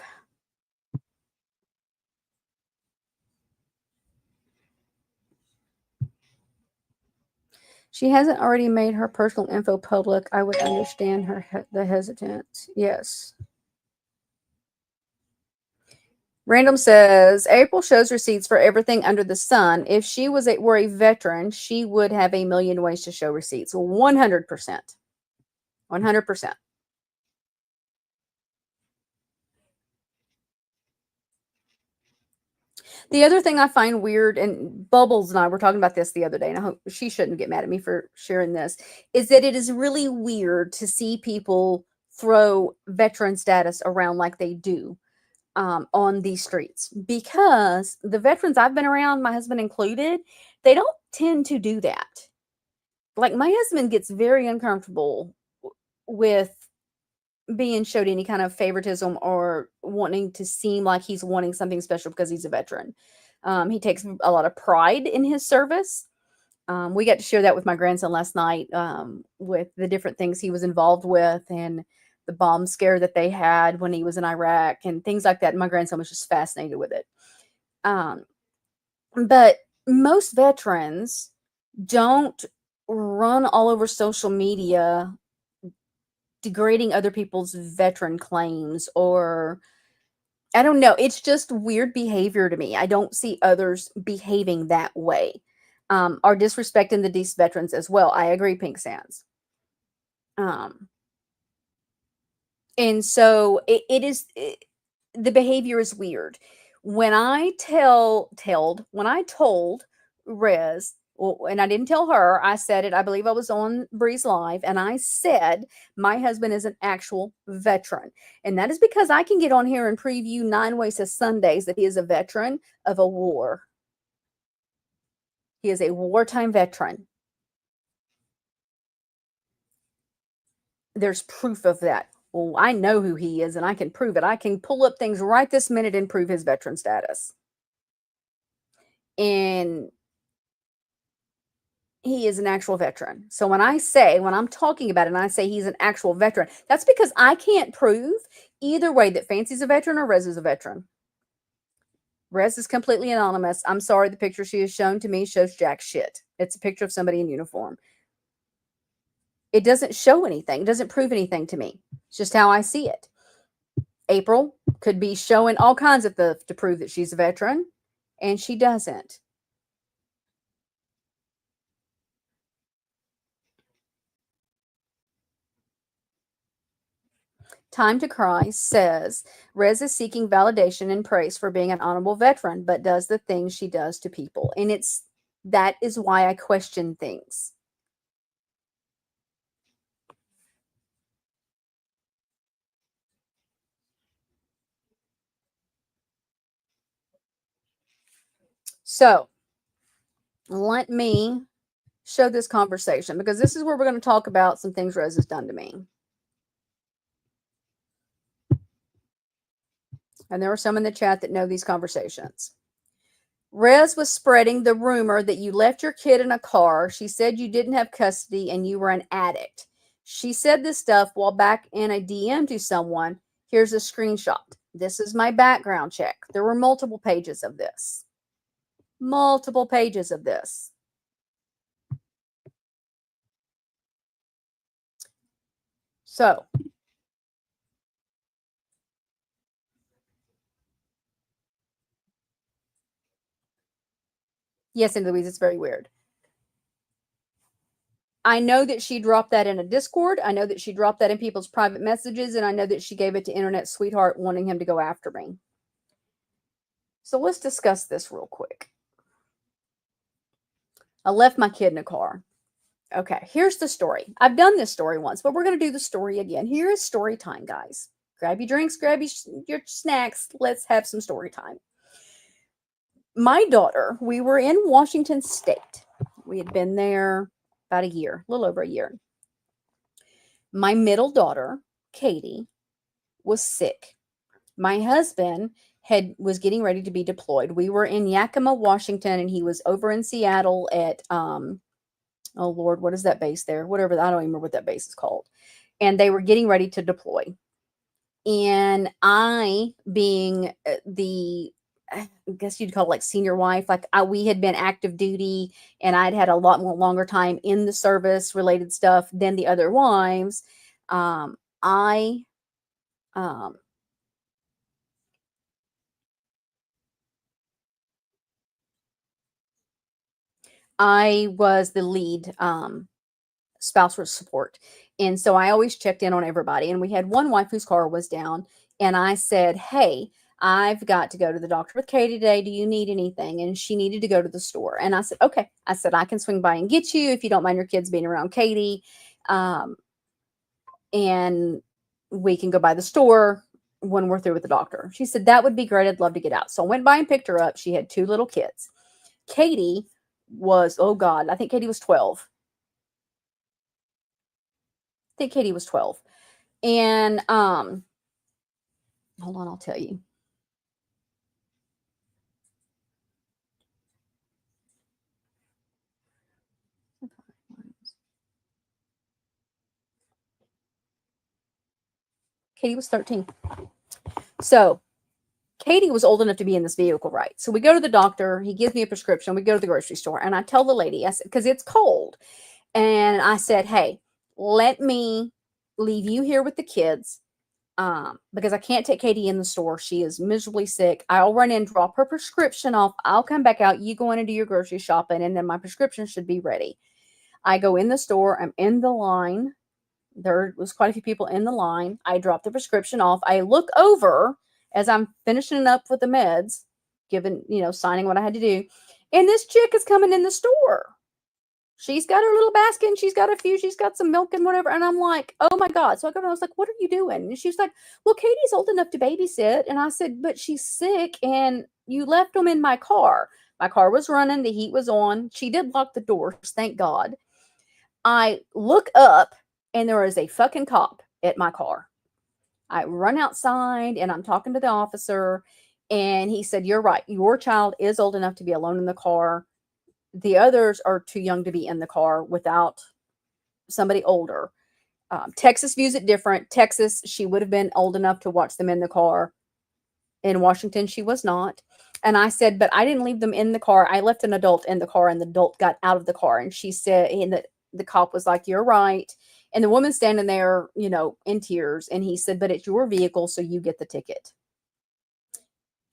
She hasn't already made her personal info public. I would understand the hesitance. Yes. Random says April shows receipts for everything under the sun. If she were a veteran, she would have a million ways to show receipts. 100%. 100%. The other thing I find weird, and Bubbles and I were talking about this the other day, and I hope she shouldn't get mad at me for sharing this, is that it is really weird to see people throw veteran status around like they do on these streets, because the veterans I've been around, my husband included, they don't tend to do that. Like, my husband gets very uncomfortable with being showed any kind of favoritism or wanting to seem like he's wanting something special because he's a veteran. He takes a lot of pride in his service. We got to share that with my grandson last night, with the different things he was involved with and the bomb scare that they had when he was in Iraq and things like that. And my grandson was just fascinated with it. But most veterans don't run all over social media degrading other people's veteran claims, or I don't know. It's just weird behavior to me. I don't see others behaving that way. Are disrespecting the deceased veterans as well. I agree, Pink Sands. And so the behavior is weird. When I told Rez, well, and I didn't tell her, I said it, I believe I was on Breeze Live, and I said my husband is an actual veteran. And that is because I can get on here and preview 9 Ways to Sundays that he is a veteran of a war. He is a wartime veteran. There's proof of that. Well, I know who he is and I can prove it. I can pull up things right this minute and prove his veteran status. And he is an actual veteran. So when I'm talking about it and I say he's an actual veteran, that's because I can't prove either way that Fancy's a veteran or Rez is a veteran. Rez is completely anonymous. I'm sorry, the picture she has shown to me shows jack shit. It's a picture of somebody in uniform. It doesn't show anything. It doesn't prove anything to me. It's just how I see it. April could be showing all kinds of stuff to prove that she's a veteran, and she doesn't. Time to Cry says Rez is seeking validation and praise for being an honorable veteran, but does the things she does to people. And that is why I question things. So let me show this conversation, because this is where we're going to talk about some things Rez has done to me. And there are some in the chat that know these conversations. Rez was spreading the rumor that you left your kid in a car. She said you didn't have custody and you were an addict. She said this stuff while back in a DM to someone. Here's a screenshot. This is my background check. There were multiple pages of this. multiple pages of this. So, yes, and Louise, it's very weird. I know that she dropped that in a Discord. I know that she dropped that in people's private messages, and I know that she gave it to Internet Sweetheart wanting him to go after me. So let's discuss this real quick. I left my kid in a car. Okay, here's the story. I've done this story once, but we're going to do the story again. Here is story time, guys. Grab your drinks, grab your snacks. Let's have some story time. My daughter, we were in Washington State. We had been there about a year, a little over a year. My middle daughter, Katie, was sick. My husband was getting ready to be deployed. We were in Yakima, Washington, and he was over in Seattle at oh Lord, what is that base there? Whatever, I don't even remember what that base is called. And they were getting ready to deploy. And I, being I guess you'd call it like senior wife, like we had been active duty, and I'd had a lot more longer time in the service related stuff than the other wives. I was the lead spouse support. And so I always checked in on everybody. And we had one wife whose car was down. And I said, hey, I've got to go to the doctor with Katie today. Do you need anything? And she needed to go to the store. And I said, okay. I said, I can swing by and get you if you don't mind your kids being around Katie. And we can go by the store when we're through with the doctor. She said, that would be great. I'd love to get out. So I went by and picked her up. She had 2 little kids. Katie was, oh God, I think Katie was 12. I think Katie was 12. And hold on, I'll tell you. Katie was 13. So Katie was old enough to be in this vehicle, right? So we go to the doctor. He gives me a prescription. We go to the grocery store, and I tell the lady, I said, because it's cold, and I said, hey, let me leave you here with the kids, because I can't take Katie in the store. She is miserably sick. I'll run in, drop her prescription off. I'll come back out. You go in and do your grocery shopping, and then my prescription should be ready. I go in the store. I'm in the line. There was quite a few people in the line. I drop the prescription off. I look over as I'm finishing up with the meds, signing what I had to do. And this chick is coming in the store. She's got her little basket, and she's got some milk and whatever. And I'm like, oh my God. So I go and I was like, what are you doing? And she's like, well, Katie's old enough to babysit. And I said, but she's sick and you left them in my car. My car was running. The heat was on. She did lock the doors. Thank God. I look up and there is a fucking cop at my car. I run outside and I'm talking to the officer, and he said, you're right. Your child is old enough to be alone in the car. The others are too young to be in the car without somebody older. Texas views it different. Texas, she would have been old enough to watch them in the car. In Washington, she was not. And I said, but I didn't leave them in the car. I left an adult in the car, and the adult got out of the car. And she said, and the cop was like, you're right. And the woman standing there, in tears. And he said, but it's your vehicle, so you get the ticket.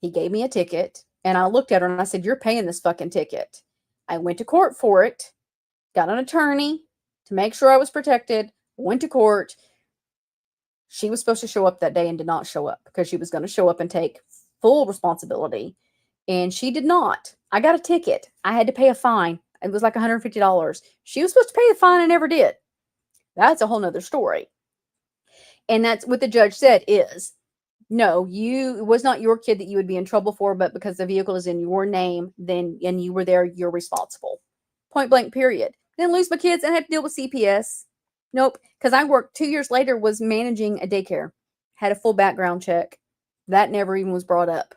He gave me a ticket, and I looked at her and I said, you're paying this fucking ticket. I went to court for it, got an attorney to make sure I was protected, went to court. She was supposed to show up that day and did not show up because she was going to show up and take full responsibility. And she did not. I got a ticket. I had to pay a fine. It was like $150. She was supposed to pay the fine and never did. That's a whole nother story. And that's what the judge said is, no, it was not your kid that you would be in trouble for, but because the vehicle is in your name, and you were there, you're responsible. Point blank, period. Didn't lose my kids and had to deal with CPS. Nope. Because I worked 2 years later, was managing a daycare, had a full background check. That never even was brought up.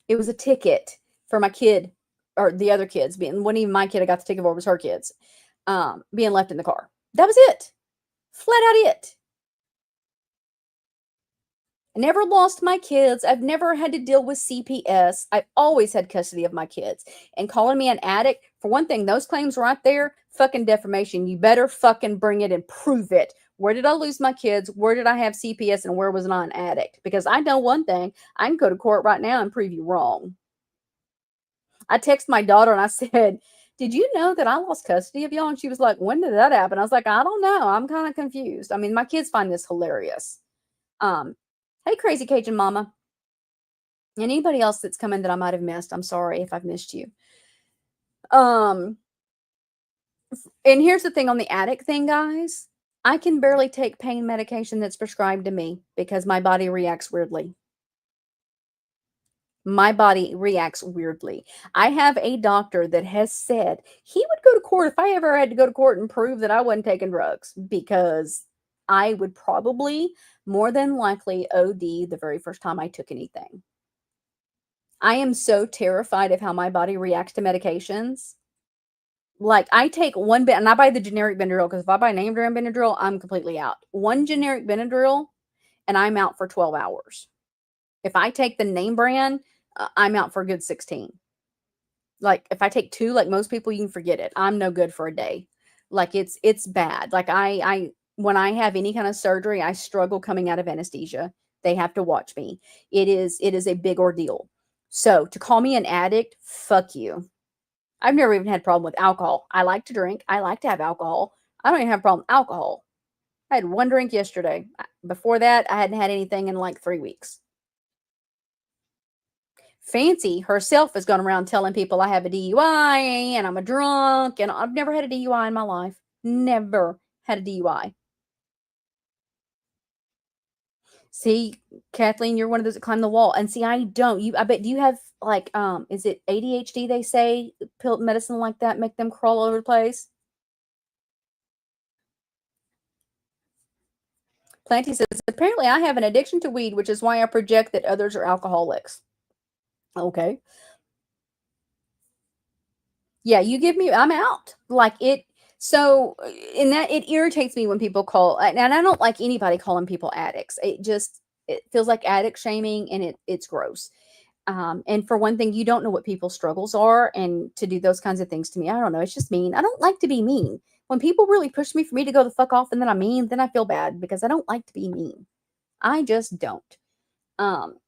It was a ticket for my kid, or the other kids, wasn't even my kid. I got the ticket for, was her kids, being left in the car. That was it. Flat out it. I never lost my kids. I've never had to deal with CPS. I've always had custody of my kids. And calling me an addict, for one thing, those claims right there, fucking defamation. You better fucking bring it and prove it. Where did I lose my kids? Where did I have CPS? And where was I an addict? Because I know one thing, I can go to court right now and prove you wrong. I texted my daughter and I said, did you know that I lost custody of y'all? And she was like, when did that happen? I was like, I don't know. I'm kind of confused. I mean, my kids find this hilarious. Hey, Crazy Cajun Mama. Anybody else that's come in that I might have missed, I'm sorry if I've missed you. And here's the thing on the addict thing, guys. I can barely take pain medication that's prescribed to me because my body reacts weirdly. My body reacts weirdly. I have a doctor that has said he would go to court if I ever had to go to court and prove that I wasn't taking drugs, because I would probably more than likely OD the very first time I took anything. I am so terrified of how my body reacts to medications. Like, I take one bit, and I buy the generic Benadryl, because if I buy name brand Benadryl, I'm completely out. One generic Benadryl, and I'm out for 12 hours. If I take the name brand, I'm out for a good 16. Like, if I take two, like most people, you can forget it. I'm no good for a day. Like, it's bad. Like, I when I have any kind of surgery, I struggle coming out of anesthesia. They have to watch me. It is a big ordeal. So to call me an addict, fuck you. I've never even had a problem with alcohol. I like to drink. I like to have alcohol. I don't even have a problem with alcohol. I had one drink yesterday. Before that, I hadn't had anything in like 3 weeks. Fancy herself has gone around telling people I have a DUI and I'm a drunk, and I've never had a DUI in my life. Never had a DUI. See, Kathleen, you're one of those that climb the wall. And see, I don't. I bet, do you have like, is it ADHD? They say pill medicine like that make them crawl all over the place. Planty says, apparently I have an addiction to weed, which is why I project that others are alcoholics. Okay. Yeah, you give me, I'm out. Like it. So, in that, it irritates me when people call, and I don't like anybody calling people addicts. It feels like addict shaming, and it's gross. And for one thing, you don't know what people's struggles are, and to do those kinds of things to me, I don't know. It's just mean. I don't like to be mean. When people really push me for me to go the fuck off, and then I'm mean, then I feel bad because I don't like to be mean. I just don't. Um,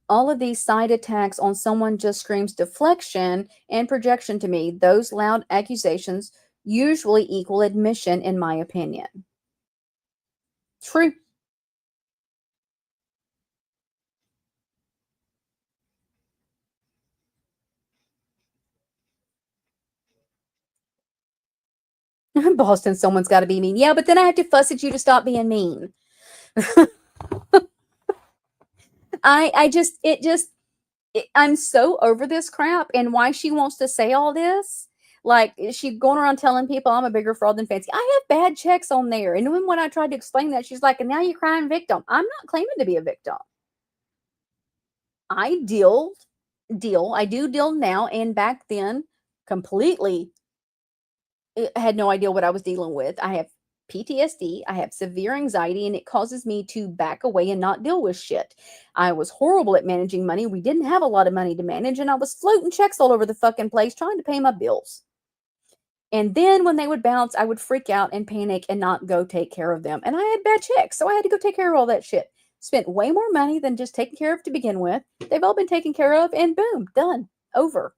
all of these side attacks on someone just screams deflection and projection to me. Those loud accusations usually equal admission, in my opinion. True. Boston, someone's got to be mean. Yeah, but then I have to fuss at you to stop being mean. I'm so over this crap, and why she wants to say all this. Like, she going around telling people I'm a bigger fraud than Fancy. I have bad checks on there. And when I tried to explain that, she's like, and now you're crying victim. I'm not claiming to be a victim. I do deal now, and back then completely had no idea what I was dealing with. I have PTSD, I have severe anxiety, and it causes me to back away and not deal with shit. I was horrible at managing money. We didn't have a lot of money to manage, and I was floating checks all over the fucking place trying to pay my bills. And then when they would bounce, I would freak out and panic and not go take care of them. And I had bad checks, so I had to go take care of all that shit. Spent way more money than just taking care of to begin with. They've all been taken care of, and boom, done. Over.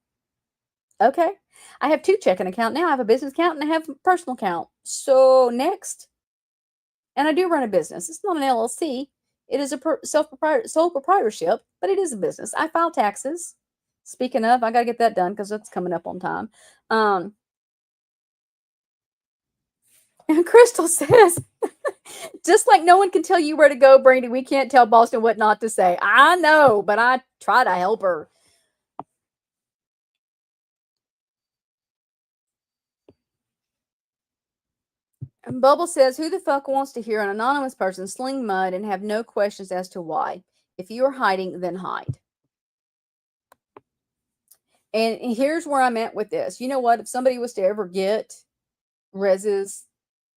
Okay. I have 2 checking accounts now. I have a business account and I have a personal account. So next. And I do run a business. It's not an LLC. It is a sole proprietorship, but it is a business. I file taxes. Speaking of, I got to get that done because that's coming up on time. And Crystal says, just like no one can tell you where to go, Brandy, we can't tell Boston what not to say. I know, but I try to help her. And Bubble says, who the fuck wants to hear an anonymous person sling mud and have no questions as to why? If you are hiding, then hide. And here's where I'm at with this. You know what? If somebody was to ever get Rez's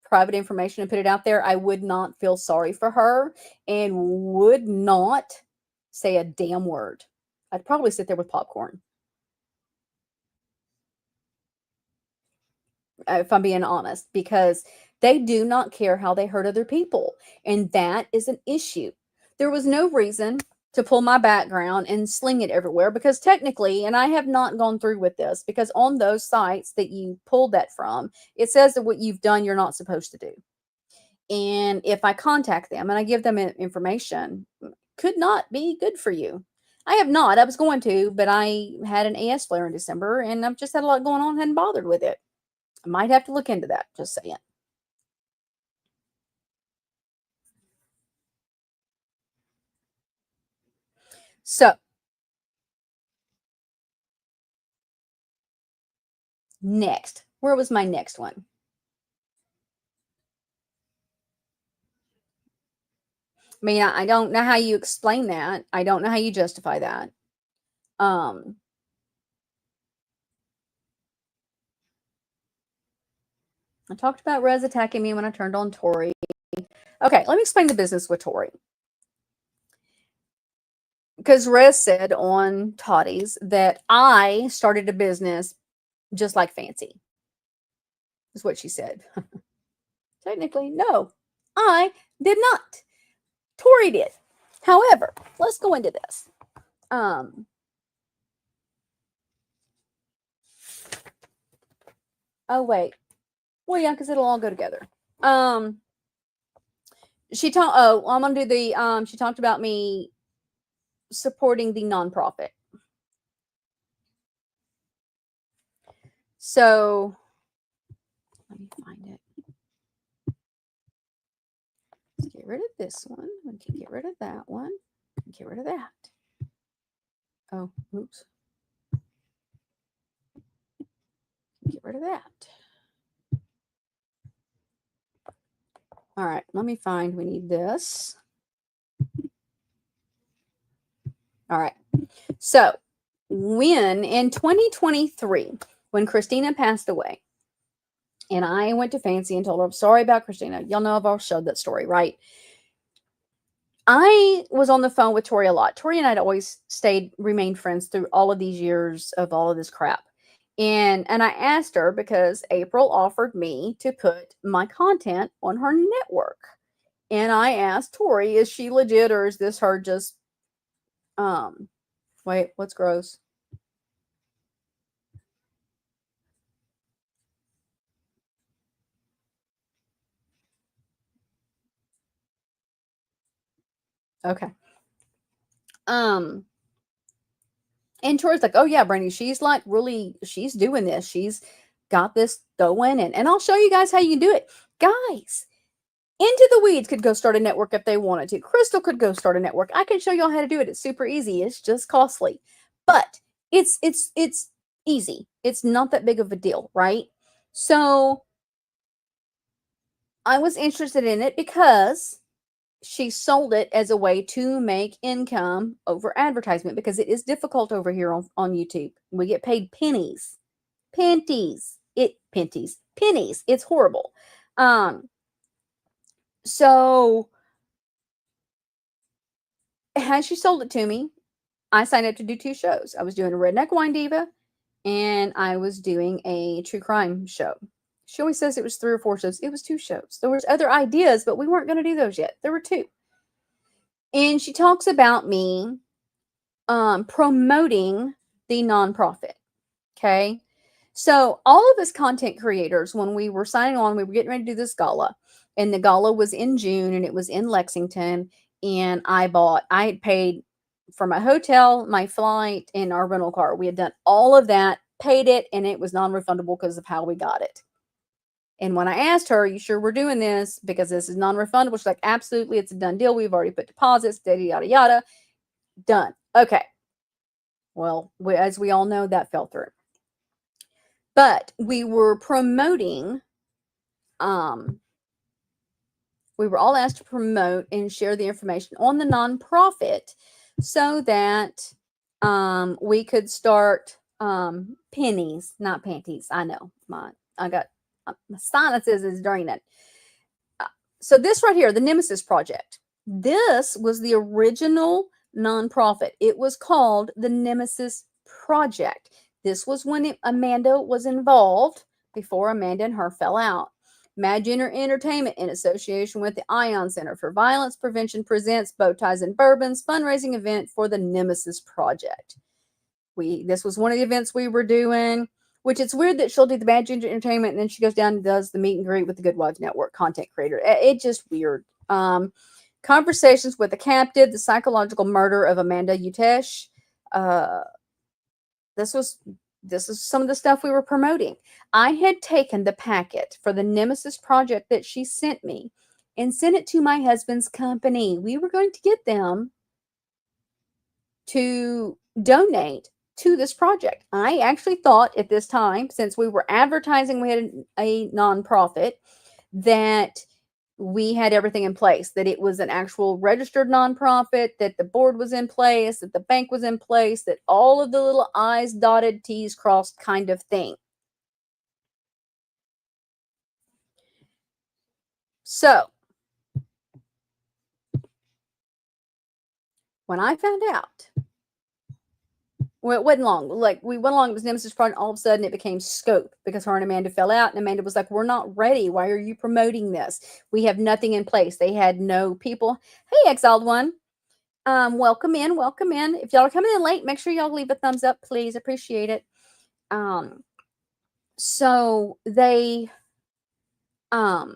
private information and put it out there, I would not feel sorry for her and would not say a damn word. I'd probably sit there with popcorn. If I'm being honest, because they do not care how they hurt other people. And that is an issue. There was no reason to pull my background and sling it everywhere because technically, and I have not gone through with this, because on those sites that you pulled that from, it says that what you've done, you're not supposed to do. And if I contact them and I give them information, could not be good for you. I have not. I was going to, but I had an AS flare in December and I've just had a lot going on, hadn't bothered with it. I might have to look into that, just saying. So, next. Where was my next one? I mean, I don't know how you explain that. I don't know how you justify that. I talked about Rez attacking me when I turned on Tori. Okay, let me explain the business with Tori. Because Rez said on Toddy's that I started a business just like Fancy. Is what she said. Technically, no, I did not. Tori did. However, let's go into this. Oh wait. Well, yeah, because it'll all go together. She talked. Oh, I'm gonna do the. She talked about me supporting the nonprofit. So let me find it. Let's get rid of this one. We can get rid of that one. Get rid of that. Oh, oops. Get rid of that. All right, let me find. We need this. All right. So when in 2023, when Christina passed away, and I went to Fancy and told her, I'm sorry about Christina. Y'all know I've all showed that story, right? I was on the phone with Tori a lot. Tori and I had always remained friends through all of these years of all of this crap. And I asked her because April offered me to put my content on her network. And I asked Tori, is she legit or is this her just, wait, what's gross? Okay. And Tori's like, oh yeah, Brandy, she's like she's doing this. She's got this going and I'll show you guys how you can do it. Guys, Into the Weeds could go start a network if they wanted to. Crystal could go start a network. I can show y'all how to do it. It's super easy. It's just costly. But it's easy. It's not that big of a deal, right? So I was interested in it because she sold it as a way to make income over advertisement because it is difficult over here on YouTube. We get paid pennies. Pennies. Pennies. It's horrible. So as she sold it to me, I signed up to do 2 shows. I was doing a Redneck Wine Diva and I was doing a true crime show. She always says it was 3 or 4 shows. It was 2 shows. There was other ideas, but we weren't going to do those yet. There were 2. And she talks about me promoting the nonprofit. Okay. So all of us content creators, when we were signing on, we were getting ready to do this gala. And the gala was in June and it was in Lexington. And I had paid for my hotel, my flight, and our rental car. We had done all of that, paid it, and it was non-refundable because of how we got it. And when I asked her, you sure we're doing this because this is non-refundable? She's like, absolutely, it's a done deal. We've already put deposits, yada, yada, yada. Done. Okay. Well, as we all know, that fell through. But we were promoting, we were all asked to promote and share the information on the nonprofit so that we could start pennies, not panties. I know. My sinuses is draining. So this right here, the Nemesis Project, this was the original nonprofit. It was called the Nemesis Project. This was when Amanda was involved before Amanda and her fell out. Mad Junior Entertainment, in association with the Ion Center for Violence Prevention, presents Bow Ties and Bourbons fundraising event for the Nemesis Project. This was one of the events we were doing, which it's weird that she'll do the Mad Junior Entertainment and then she goes down and does the meet and greet with the Good Wives Network content creator. It's just weird. Conversations with the Captive, the psychological murder of Amanda Utesh. This is some of the stuff we were promoting. I had taken the packet for the Nemesis Project that she sent me and sent it to my husband's company. We were going to get them to donate to this project. I actually thought at this time, since we were advertising we had a nonprofit, that we had everything in place, that it was an actual registered nonprofit, that the board was in place, that the bank was in place, that all of the little I's dotted, T's crossed kind of thing. So when I found out, well, it wasn't long. Like, we went along with Nemesis Project, all of a sudden it became Scope because her and Amanda fell out, and Amanda was like, "We're not ready. Why are you promoting this? We have nothing in place." They had no people. Hey, Exiled One. Welcome in, welcome in. If y'all are coming in late, make sure y'all leave a thumbs up, please. Appreciate it. So they, where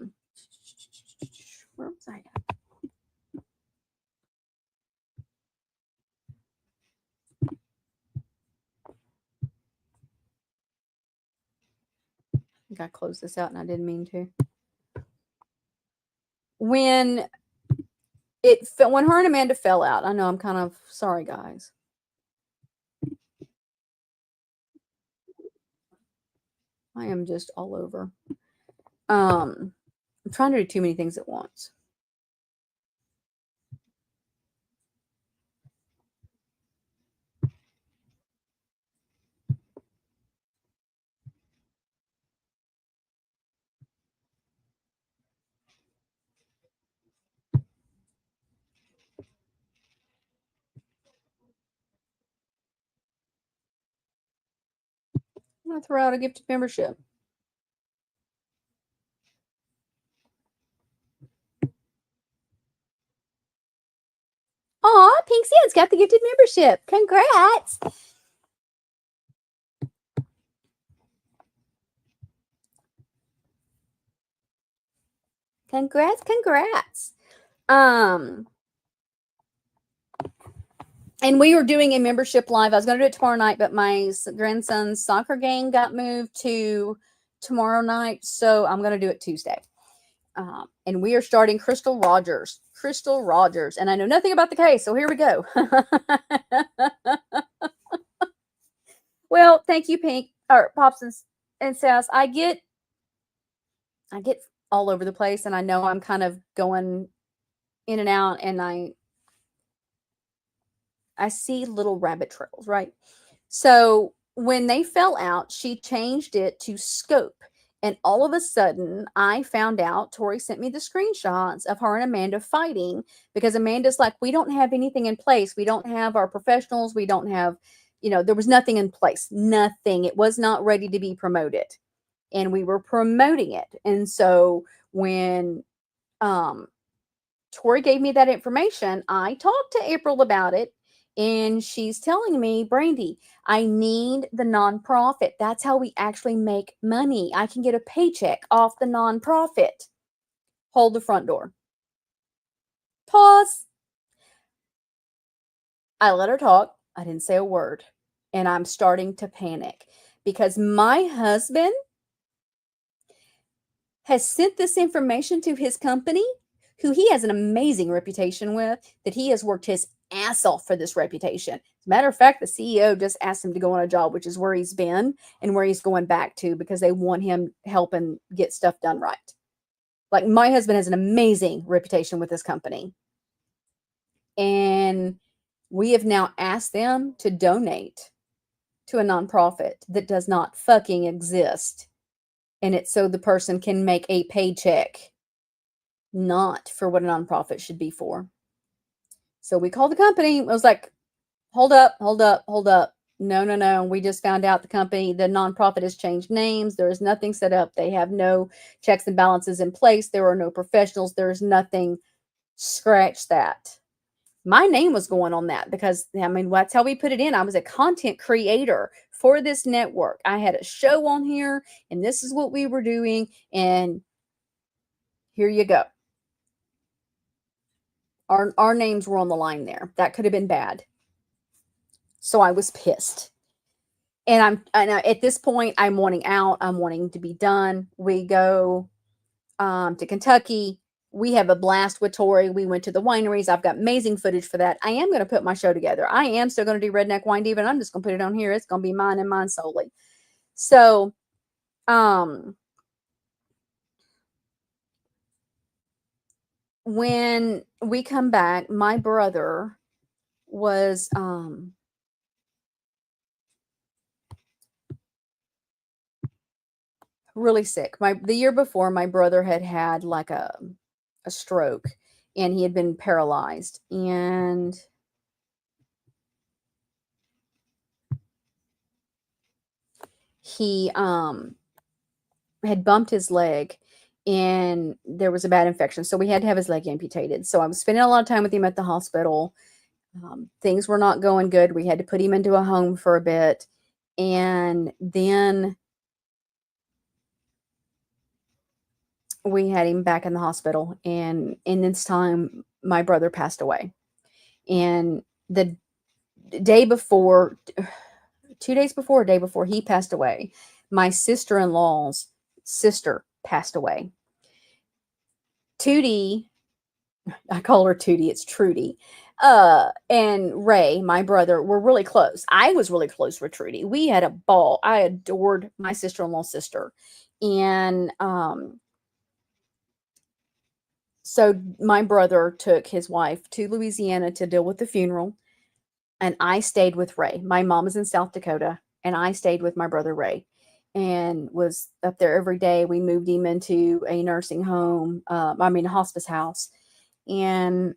was I at? I think I closed this out and I didn't mean to. When her and Amanda fell out, I know I'm kind of sorry, guys. I am just all over. I'm trying to do too many things at once. I'm going to throw out a gifted membership. Aw, Pink Sands got the gifted membership. Congrats. Congrats. And we were doing a membership live. I was going to do it tomorrow night, but my grandson's soccer game got moved to tomorrow night, so I'm going to do it Tuesday. And we are starting Crystal Rogers. And I know nothing about the case, so here we go. Well, thank you, Pink, or Pops and Sass. I get all over the place, and I know I'm kind of going in and out, and I see little rabbit trails, right? So when they fell out, she changed it to Scope. And all of a sudden, I found out, Tori sent me the screenshots of her and Amanda fighting because Amanda's like, we don't have anything in place. We don't have our professionals. We don't have, there was nothing in place. Nothing. It was not ready to be promoted. And we were promoting it. And so when Tori gave me that information, I talked to April about it. And she's telling me, Brandy, I need the nonprofit. That's how we actually make money. I can get a paycheck off the nonprofit. Hold the front door. Pause. I let her talk. I didn't say a word. And I'm starting to panic because my husband has sent this information to his company, who he has an amazing reputation with, that he has worked his ass off for this reputation. As a matter of fact, the CEO just asked him to go on a job, which is where he's been and where he's going back to, because they want him helping get stuff done right. Like, my husband has an amazing reputation with this company. And we have now asked them to donate to a nonprofit that does not fucking exist. And it's so the person can make a paycheck not for what a nonprofit should be for. So we called the company. It was like, hold up, hold up, hold up. No, no, no. We just found out the company, the nonprofit has changed names. There is nothing set up. They have no checks and balances in place. There are no professionals. There is nothing. Scratch that. My name was going on that because, I mean, that's how we put it in. I was a content creator for this network. I had a show on here, and this is what we were doing. And here you go. Our names were on the line there. That could have been bad. So I was pissed. And at this point, I'm wanting out. I'm wanting to be done. We go to Kentucky. We have a blast with Tori. We went to the wineries. I've got amazing footage for that. I am going to put my show together. I am still going to do Redneck Wine Diva, and I'm just going to put it on here. It's going to be mine and mine solely. So, when we come back, my brother was really sick. The year before, my brother had like a stroke, and he had been paralyzed, and he had bumped his leg, and there was a bad infection, so we had to have his leg amputated. So I was spending a lot of time with him at the hospital. Things were not going good. We had to put him into a home for a bit, and then we had him back in the hospital, and in this time my brother passed away. And the day before, 2 days before, a day before he passed away, my sister-in-law's sister passed away. Tootie, I call her Tootie, it's Trudy, and Ray, my brother, were really close. I was really close with Trudy. We had a ball. I adored my sister-in-law's sister. And so my brother took his wife to Louisiana to deal with the funeral, and I stayed with Ray. My mom is in South Dakota, and I stayed with my brother Ray and was up there every day. We moved him into a nursing home, a hospice house. And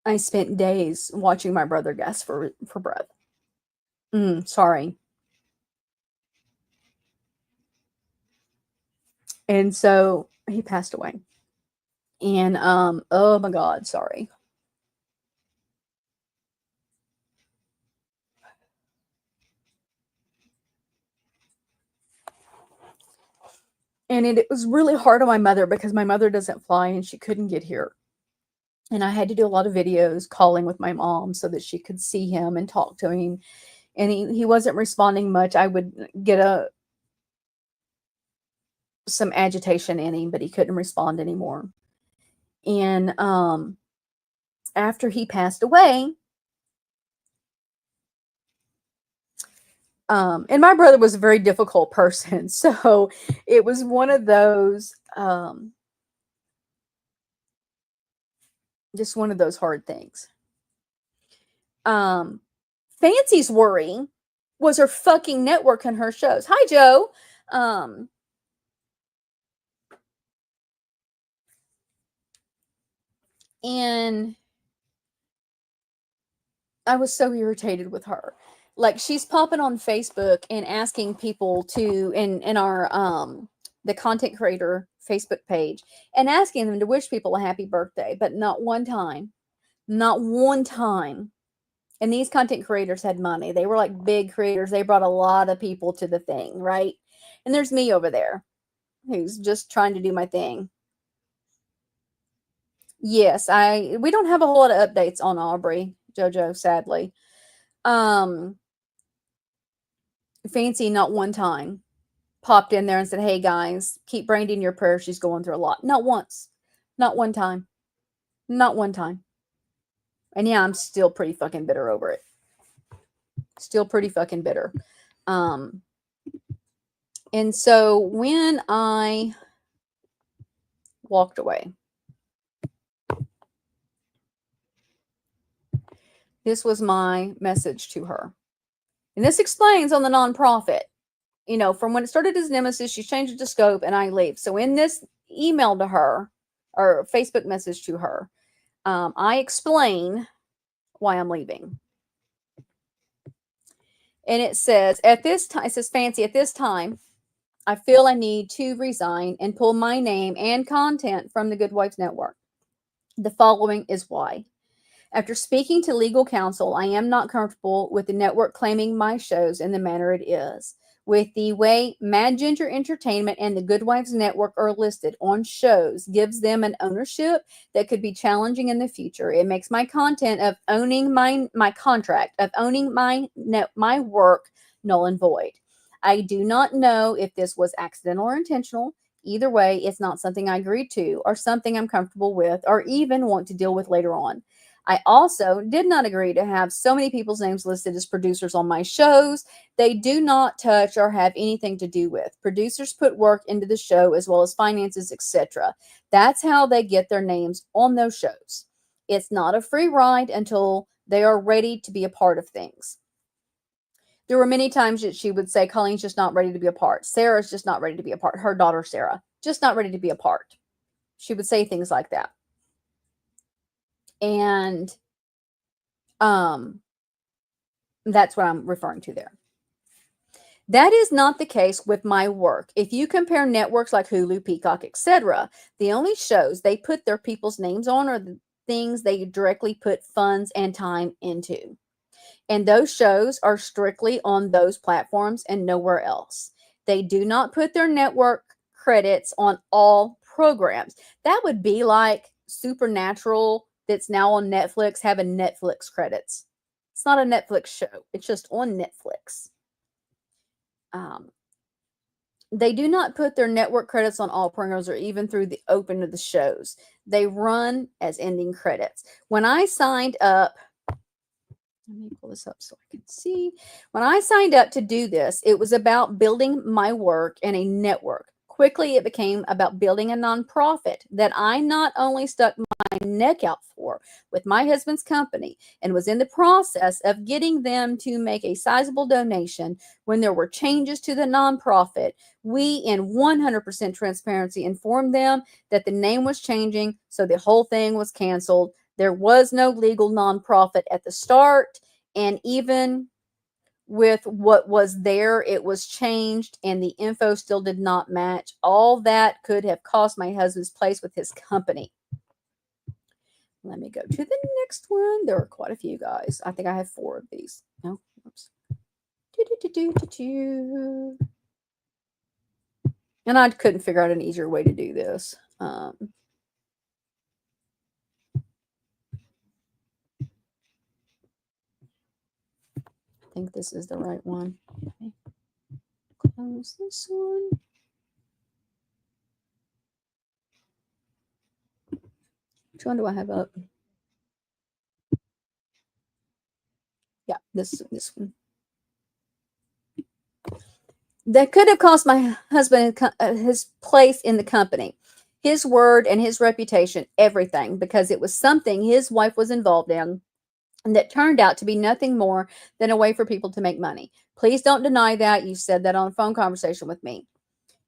I spent days watching my brother gasp for breath. Sorry. And so he passed away. And oh my God, sorry. And it was really hard on my mother because my mother doesn't fly and she couldn't get here. And I had to do a lot of videos calling with my mom so that she could see him and talk to him. And he wasn't responding much. I would get some agitation in him, but he couldn't respond anymore. And after he passed away, and my brother was a very difficult person. So it was one of those, just one of those hard things. Fancy's worry was her fucking network and her shows. Hi, Joe. And I was so irritated with her. Like, she's popping on Facebook and asking people to, in our the content creator Facebook page, and asking them to wish people a happy birthday, but not one time. And these content creators had money. They were like big creators. They brought a lot of people to the thing, right? And there's me over there who's just trying to do my thing. Yes, we don't have a whole lot of updates on Aubrey, JoJo, sadly. Fancy not one time popped in there and said, "Hey guys, keep Brandy in your prayers. She's going through a lot." Not once. Not one time. Not one time. And yeah, I'm still pretty fucking bitter over it. Still pretty fucking bitter. And so when I walked away, this was my message to her. And this explains on the nonprofit. from when it started as Nemesis, she's changed it to Scope, and I leave. So in this email to her, or Facebook message to her, I explain why I'm leaving. And it says, at this time, it says, Fancy, at this time, I feel I need to resign and pull my name and content from the Good Wives Network. The following is why. After speaking to legal counsel, I am not comfortable with the network claiming my shows in the manner it is. With the way Mad Ginger Entertainment and the Good Wives Network are listed on shows gives them an ownership that could be challenging in the future. It makes my content of owning my contract of owning my work null and void. I do not know if this was accidental or intentional. Either way, it's not something I agreed to or something I'm comfortable with or even want to deal with later on. I also did not agree to have so many people's names listed as producers on my shows. They do not touch or have anything to do with. Producers put work into the show as well as finances, etc. That's how they get their names on those shows. It's not a free ride until they are ready to be a part of things. There were many times that she would say, Colleen's just not ready to be a part. Sarah's just not ready to be a part. Her daughter, Sarah, just not ready to be a part. She would say things like that. And that's what I'm referring to there. That is not the case with my work. If you compare networks like Hulu, Peacock, etc., the only shows they put their people's names on are the things they directly put funds and time into. And those shows are strictly on those platforms and nowhere else. They do not put their network credits on all programs. That would be like Supernatural that's now on Netflix having Netflix credits. It's not a Netflix show. It's just on Netflix. They do not put their network credits on all programs or even through the open of the shows. They run as ending credits. When I signed up, let me pull this up so I can see. When I signed up to do this, it was about building my work in a network. Quickly, it became about building a nonprofit that I not only stuck my neck out for with my husband's company and was in the process of getting them to make a sizable donation when there were changes to the nonprofit. We, in 100% transparency, informed them that the name was changing, so the whole thing was canceled. There was no legal nonprofit at the start, and even with what was there, it was changed, and the info still did not match. All that could have cost my husband's place with his company. Let me go to the next one. There are quite a few, guys. I think I have 4 of these. No, oops. And I couldn't figure out an easier way to do this. I think this is the right one. Okay. Close this one. Which one do I have up? Yeah, this one. That could have cost my husband his place in the company, his word and his reputation, everything, because it was something his wife was involved in and that turned out to be nothing more than a way for people to make money. Please don't deny that. You said that on a phone conversation with me.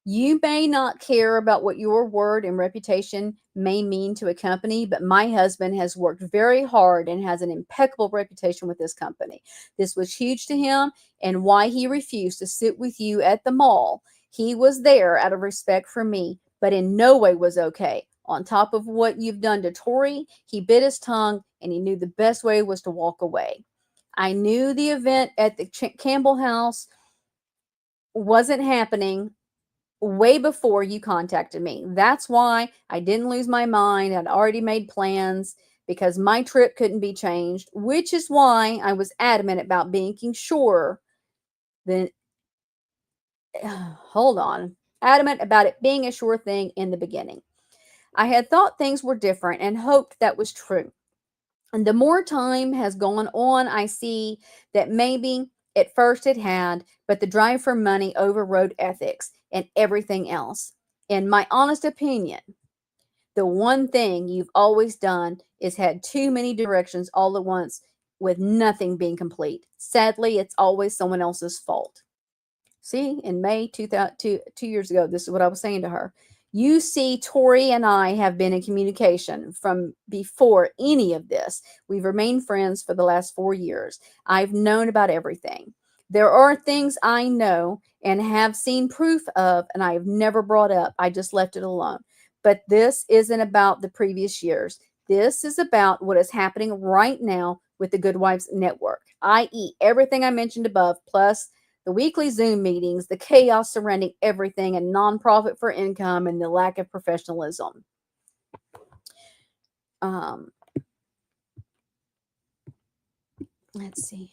You may not care about what your word and reputation may mean to a company, but my husband has worked very hard and has an impeccable reputation with this company. This was huge to him and why he refused to sit with you at the mall. He was there out of respect for me, but in no way was okay. On top of what you've done to Tori, he bit his tongue and he knew the best way was to walk away. I knew the event at the Campbell house wasn't happening way before you contacted me. That's why I didn't lose my mind. I'd already made plans because my trip couldn't be changed, which is why I was adamant about being sure that, adamant about it being a sure thing in the beginning. I had thought things were different and hoped that was true. And the more time has gone on, I see that maybe at first it had, but the drive for money overrode ethics and everything else. In my honest opinion, the one thing you've always done is had too many directions all at once with nothing being complete. Sadly, it's always someone else's fault. See, in May 2 years ago, this is what I was saying to her. You see, Tori and I have been in communication from before any of this. We've remained friends for the last 4 years. I've known about everything. There are things I know and have seen proof of, and I have never brought up. I just left it alone. But this isn't about the previous years. This is about what is happening right now with the Good Wives Network, i.e., everything I mentioned above, plus the weekly Zoom meetings, the chaos surrounding everything, and nonprofit for income, and the lack of professionalism. Let's see.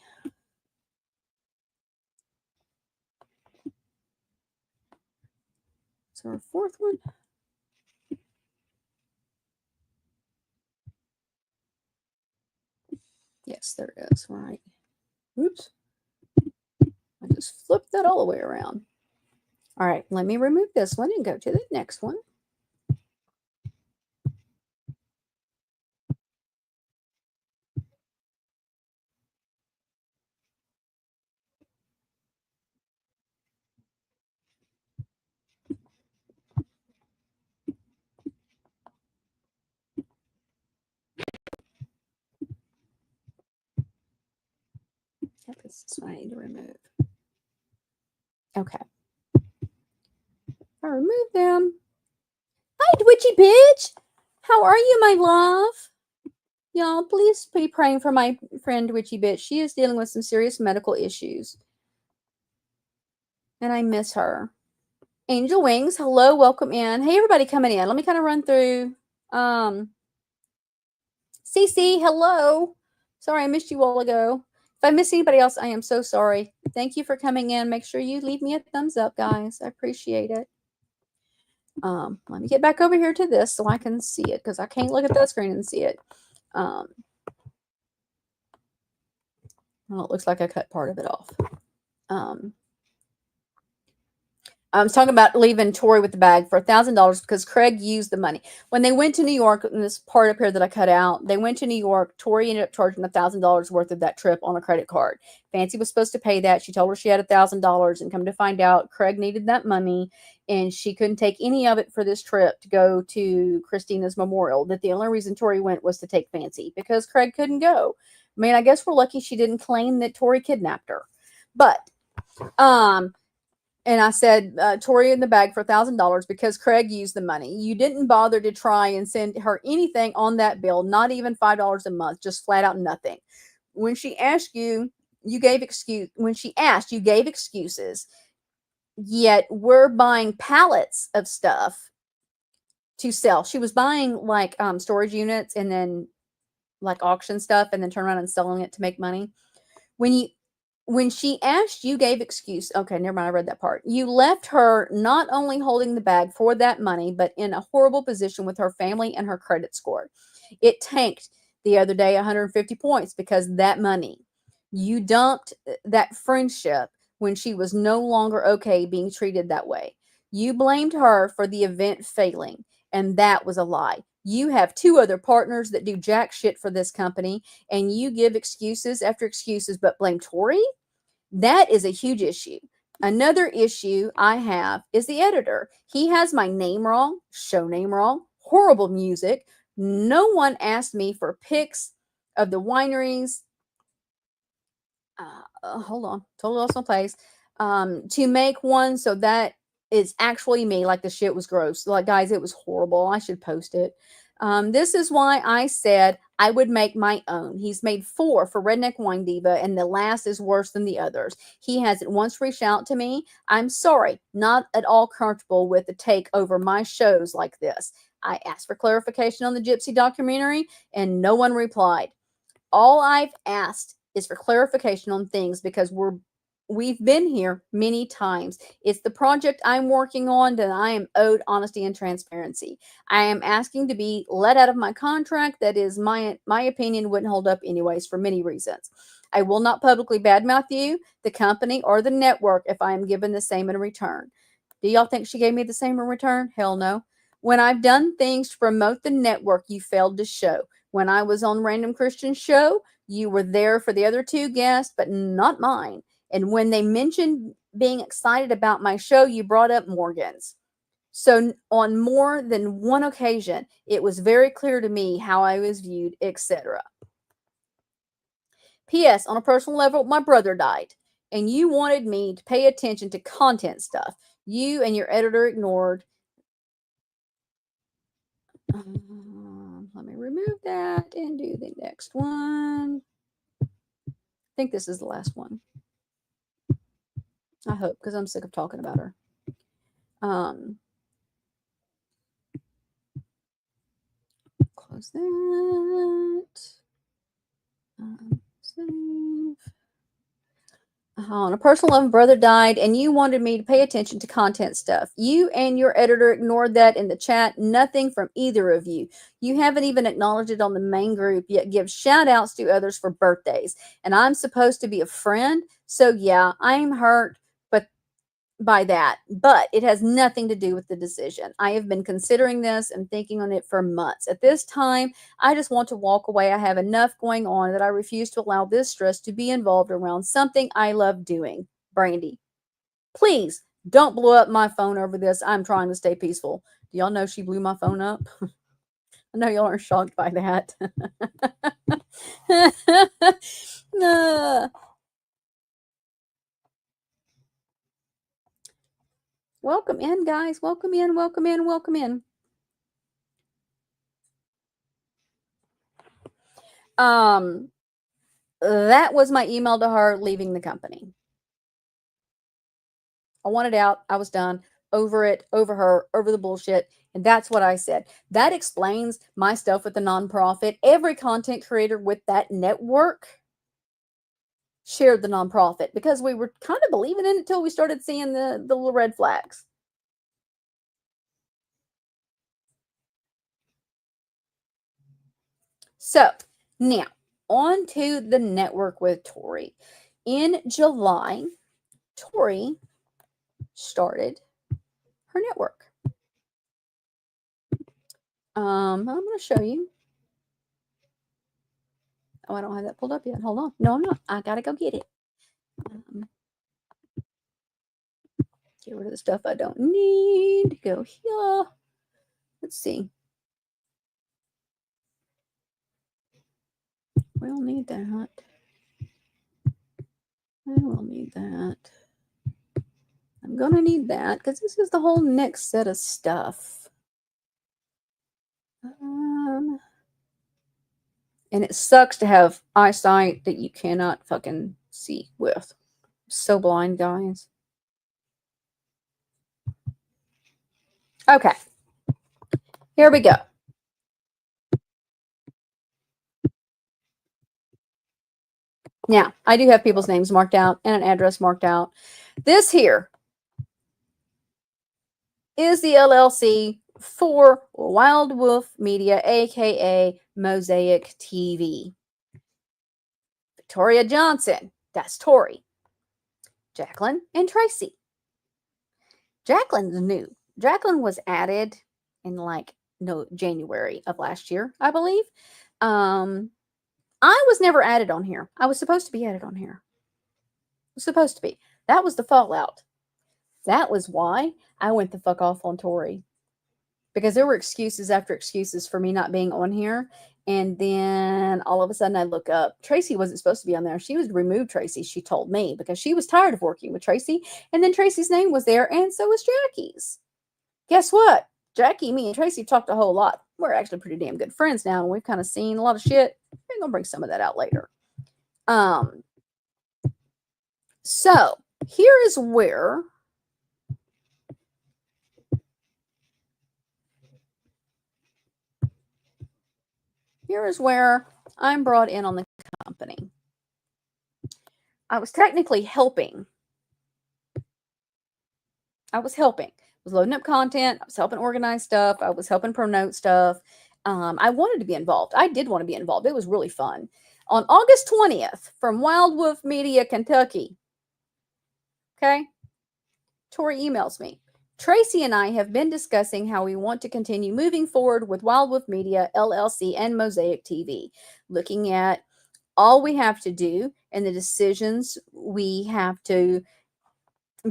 Is there a fourth one? Yes, there is. Right. Oops. I just flipped that all the way around. All right, let me remove this one and go to the next one. Yep, this is what I need to remove. Okay. I remove them. Hi, Twitchy bitch. How are you, my love? Y'all, please be praying for my friend Witchy Bitch. She is dealing with some serious medical issues. And I miss her. Angel Wings, hello, welcome in. Hey, everybody coming in. Let me kind of run through. Cece, hello. Sorry, I missed you all ago. If I miss anybody else, I am so sorry. Thank you for coming in. Make sure you leave me a thumbs up, guys. I appreciate it. Let me get back over here to this so I can see it because I can't look at that screen and see it. Well, it looks like I cut part of it off. I was talking about leaving Tori with the bag for $1,000 because Craig used the money. When they went to New York, in this part up here that I cut out, they went to New York. Tori ended up charging $1,000 worth of that trip on a credit card. Fancy was supposed to pay that. She told her she had $1,000, and come to find out, Craig needed that money, and she couldn't take any of it for this trip to go to Christina's memorial. That the only reason Tori went was to take Fancy because Craig couldn't go. I mean, I guess we're lucky she didn't claim that Tori kidnapped her. But, and I said, Tori in the bag for $1,000 because Craig used the money. You didn't bother to try and send her anything on that bill, not even $5 a month, just flat out nothing. When she asked you, you gave excuse. When she asked, you gave excuses. Yet we're buying pallets of stuff to sell. She was buying like storage units and then like auction stuff and then turn around and selling it to make money. When she asked, you gave excuse. Okay, never mind. I read that part. You left her not only holding the bag for that money, but in a horrible position with her family and her credit score. It tanked the other day 150 points because that money. You dumped that friendship when she was no longer okay being treated that way. You blamed her for the event failing, and that was a lie. You have 2 other partners that do jack shit for this company, and you give excuses after excuses, but blame Tori? That is a huge issue. Another issue I have is the editor. He has my name wrong, show name wrong, horrible music. No one asked me for pics of the wineries. Hold on, totally lost my place. To make one so that is actually me, like the shit was gross. Like, guys, it was horrible. I should post it. This is why I said I would make my own. He's made 4 for Redneck Wine Diva, and the last is worse than the others. He hasn't once reached out to me. I'm sorry, not at all comfortable with the take over my shows like this. I asked for clarification on the Gypsy documentary, and no one replied. All I've asked is for clarification on things because we've been here many times. It's the project I'm working on that I am owed honesty and transparency. I am asking to be let out of my contract. That is my opinion wouldn't hold up anyways for many reasons. I will not publicly badmouth you, the company, or the network if I am given the same in return. Do y'all think she gave me the same in return? Hell no. When I've done things to promote the network, you failed to show. When I was on Random Christian Show, you were there for the other 2 guests, but not mine. And when they mentioned being excited about my show, you brought up Morgan's. So on more than one occasion, it was very clear to me how I was viewed, etc. P.S. On a personal level, my brother died, and you wanted me to pay attention to content stuff. You and your editor ignored. Let me remove that and do the next one. I think this is the last one. I hope, because I'm sick of talking about her. Close that. Save. On a personal level, brother died, and you wanted me to pay attention to content stuff. You and your editor ignored that in the chat. Nothing from either of you. You haven't even acknowledged it on the main group, yet give shout outs to others for birthdays. And I'm supposed to be a friend. So yeah, I'm hurt by that, but it has nothing to do with the decision. I have been considering this and thinking on it for months. At this time, I just want to walk away. I have enough going on that I refuse to allow this stress to be involved around something I love doing. Brandy, please don't blow up my phone over this. I'm trying to stay peaceful. Do y'all know she blew my phone up? I know y'all aren't shocked by that. Welcome in, guys. Welcome in, welcome in, welcome in. That was my email to her leaving the company. I wanted out. I was done. Over it, over her, over the bullshit. And that's what I said. That explains my stuff with the nonprofit. Every content creator with that network shared the nonprofit because we were kind of believing in it until we started seeing the little red flags. So now on to the network with Tori. In July, Tori started her network. I'm going to show you. Oh, I don't have that pulled up yet. Hold on. No, I'm not. I got to go get it. Get rid of the stuff I don't need. Go here. Let's see. We'll need that. I will need that. I'm going to need that because this is the whole next set of stuff. And it sucks to have eyesight that you cannot fucking see with. So blind, guys. Okay. Here we go. Now, I do have people's names marked out and an address marked out. This here is the LLC for Wild Wolf Media, aka Mosaic TV. Victoria Johnson, that's Tori. Jacqueline and Tracy. Jacqueline's new. Jacqueline was added in January of last year, I believe. I was never added on here. I was supposed to be added on here. I was supposed to be. That was the fallout. That was why I went the fuck off on Tori. Because there were excuses after excuses for me not being on here. And then all of a sudden I look up. Tracy wasn't supposed to be on there. She was removed, Tracy, she told me, because she was tired of working with Tracy. And then Tracy's name was there, and so was Jackie's. Guess what? Jackie, me, and Tracy talked a whole lot. We're actually pretty damn good friends now, and we've kind of seen a lot of shit. We're going to bring some of that out later. So here is where I'm brought in on the company. I was technically helping. I was loading up content. I was helping organize stuff. I was helping promote stuff. I wanted to be involved. I did want to be involved. It was really fun. On August 20th, from Wild Wolf Media, Kentucky. Okay. Tori emails me. Tracy and I have been discussing how we want to continue moving forward with Wild Wolf Media, LLC, and Mosaic TV. Looking at all we have to do and the decisions we have to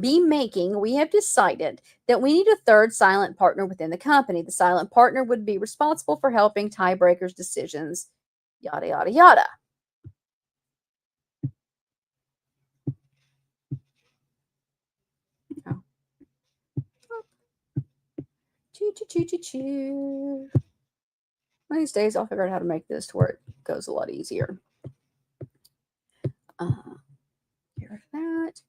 be making, we have decided that we need a third silent partner within the company. The silent partner would be responsible for helping tiebreakers decisions, yada, yada, yada. Oh. Choo, choo, choo, choo, choo. One of these days, I'll figure out how to make this to where it goes a lot easier. Here's that.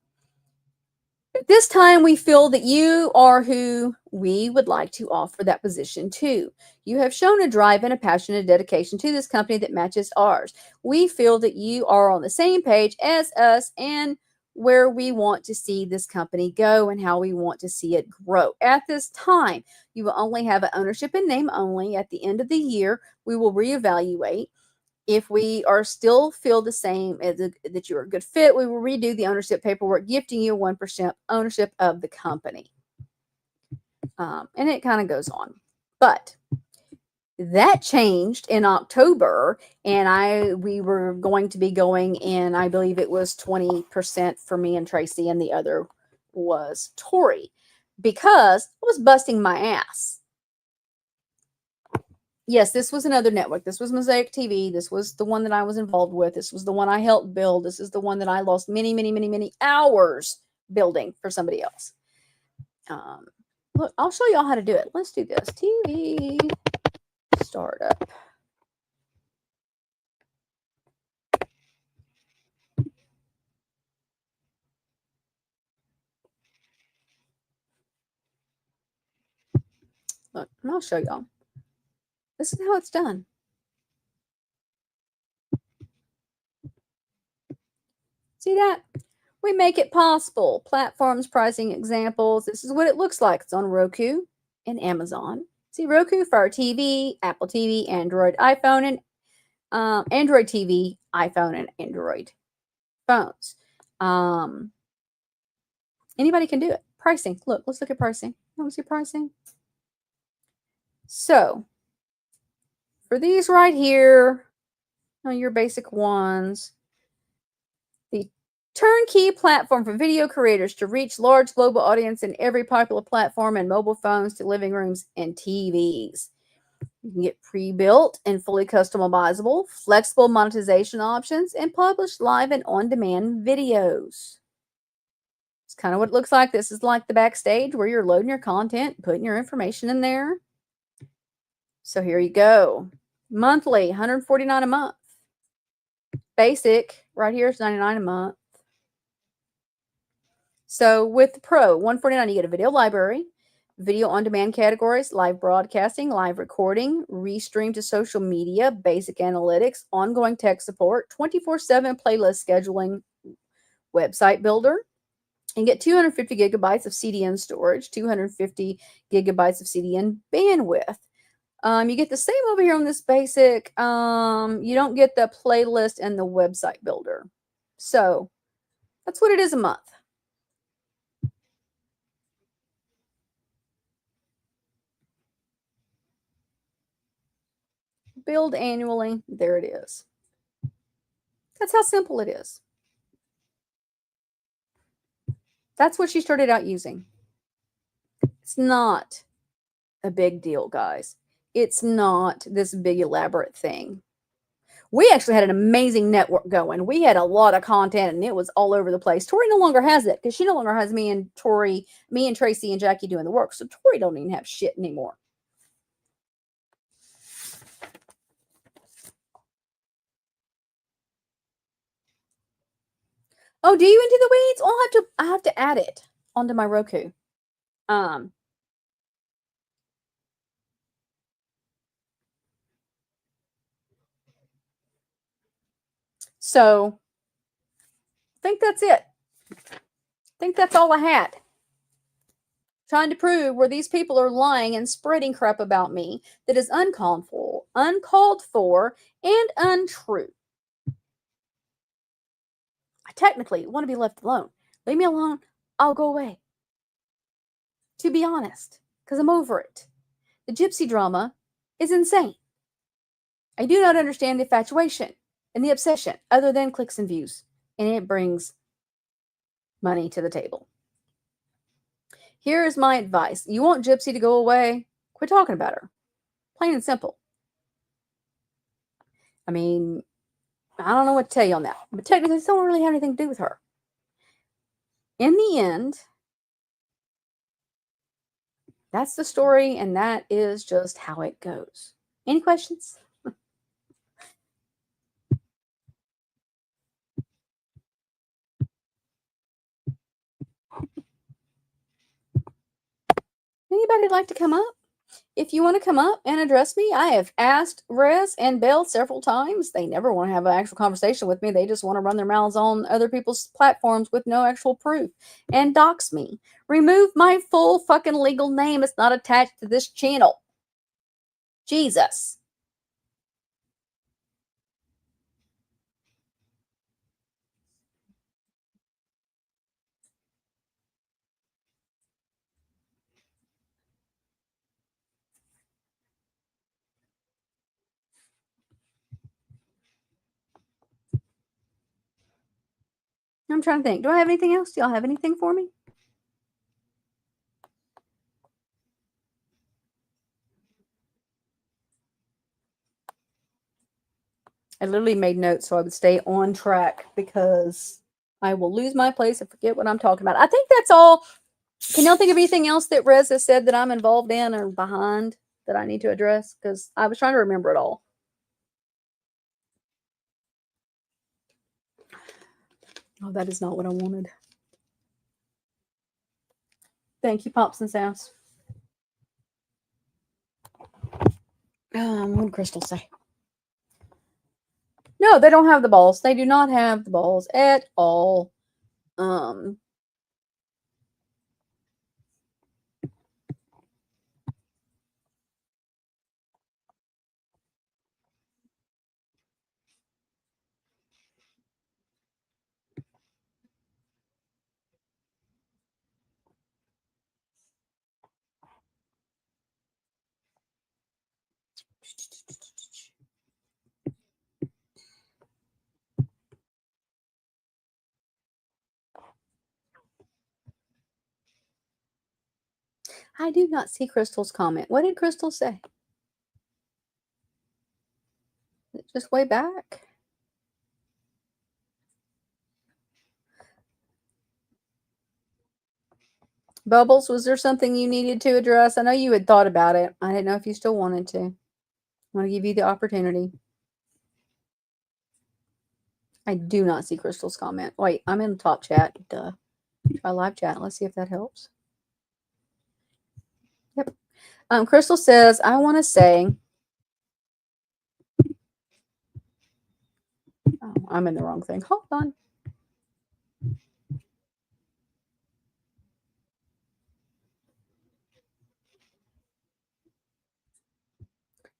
At this time, we feel that you are who we would like to offer that position to. You have shown a drive and a passion and dedication to this company that matches ours. We feel that you are on the same page as us and where we want to see this company go and how we want to see it grow. At this time, you will only have an ownership in name only. At the end of the year, we will reevaluate. If we are still feel the same as that you're a good fit, we will redo the ownership paperwork, gifting you 1% ownership of the company. And it kind of goes on. But that changed in October, and we were going to be going in, I believe it was 20% for me and Tracy, and the other was Tori, because I was busting my ass. Yes, this was another network. This was Mosaic TV. This was the one that I was involved with. This was the one I helped build. This is the one that I lost many, many, many, many hours building for somebody else. Look, I'll show y'all how to do it. Let's do this. TV startup. Look, and I'll show y'all. This is how it's done. See that? We make it possible. Platforms, pricing examples. This is what it looks like. It's on Roku and Amazon. See, Roku, Fire TV, Apple TV, Android, iPhone, and Android TV, iPhone, and Android phones. Anybody can do it. Pricing. Look, let's look at pricing. Want to see pricing? So, for these right here, your basic ones, the turnkey platform for video creators to reach large global audience in every popular platform and mobile phones to living rooms and TVs. You can get pre-built and fully customizable, flexible monetization options, and publish live and on-demand videos. It's kind of what it looks like. This is like the backstage where you're loading your content, putting your information in there. So here you go. Monthly, $149 a month. Basic, right here is $99 a month. So with the Pro, $149, you get a video library, video on-demand categories, live broadcasting, live recording, restream to social media, basic analytics, ongoing tech support, 24/7 playlist scheduling, website builder, and get 250 gigabytes of CDN storage, 250 gigabytes of CDN bandwidth. You get the same over here on this basic. You don't get the playlist and the website builder. So that's what it is a month. Build annually. There it is. That's how simple it is. That's what she started out using. It's not a big deal, guys. It's not this big elaborate thing. We actually had an amazing network going. We had a lot of content and it was all over the place. Tori no longer has it because she no longer has me and Tracy and Jackie doing the work. So Tori don't even have shit anymore. Oh, do you into the weeds? Oh, I have to add it onto my Roku. So I think that's it. I think that's all I had. Trying to prove where these people are lying and spreading crap about me that is uncalled for, and untrue. I technically want to be left alone. Leave me alone. I'll go away. To be honest, because I'm over it. The gypsy drama is insane. I do not understand the infatuation and the obsession other than clicks and views. And it brings money to the table. Here is my advice. You want Gypsy to go away? Quit talking about her. Plain and simple. I mean, I don't know what to tell you on that. But technically, this don't really have anything to do with her. In the end, that's the story, and that is just how it goes. Any questions? Anybody like to come up? If you want to come up and address me, I have asked Rez and Belle several times. They never want to have an actual conversation with me. They just want to run their mouths on other people's platforms with no actual proof and dox me. Remove my full fucking legal name. It's not attached to this channel. Jesus. I'm trying to think. Do I have anything else? Do y'all have anything for me? I literally made notes so I would stay on track because I will lose my place and forget what I'm talking about. I think that's all. Can y'all think of anything else that Rez has said that I'm involved in or behind that I need to address? Because I was trying to remember it all. Oh, that is not what I wanted. Thank you, Pops and Sass. What did Crystal say? No, they don't have the balls. They do not have the balls at all. I do not see Crystal's comment. What did Crystal say? Just way back. Bubbles, was there something you needed to address? I know you had thought about it. I didn't know if you still wanted to. I want to give you the opportunity. I do not see Crystal's comment. Wait, I'm in the top chat. Duh. Try live chat. Let's see if that helps. Yep. Crystal says, I want to say. Oh, I'm in the wrong thing. Hold on.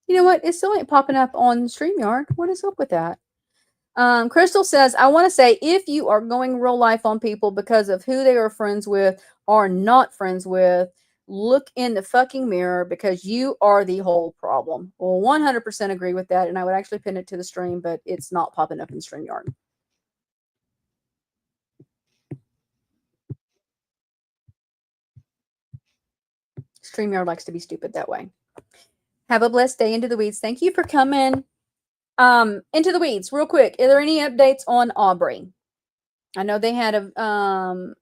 You know what? It still ain't popping up on StreamYard. What is up with that? Crystal says, I want to say if you are going real life on people because of who they are friends with or not friends with, look in the fucking mirror because you are the whole problem. Well, 100% agree with that. And I would actually pin it to the stream, but it's not popping up in StreamYard. StreamYard likes to be stupid that way. Have a blessed day. Into the Weeds. Thank you for coming. Into the Weeds, real quick. Are there any updates on Aubrey? I know they had a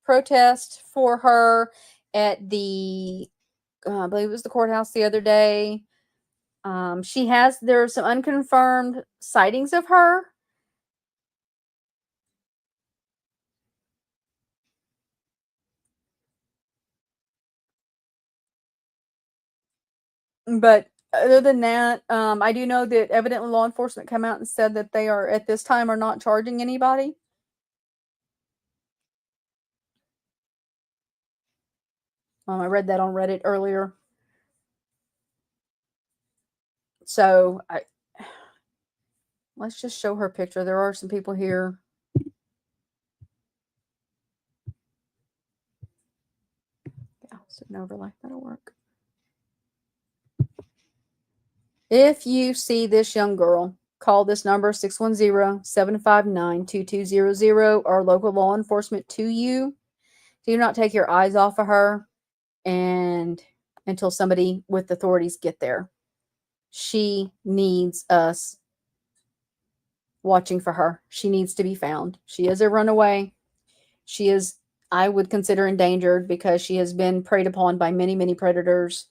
protest for her at the, I believe it was the courthouse the other day. There are some unconfirmed sightings of her. But other than that, I do know that evidently law enforcement come out and said that they are at this time are not charging anybody. I read that on Reddit earlier. So let's just show her picture. There are some people here. Yeah, so an overlay. That'll work. If you see this young girl, call this number 610-759-2200 or local law enforcement to you. Do not take your eyes off of her and until somebody with authorities get there. She needs us watching for her. She needs to be found. She is a runaway. She is, I would consider, endangered because she has been preyed upon by many, many predators.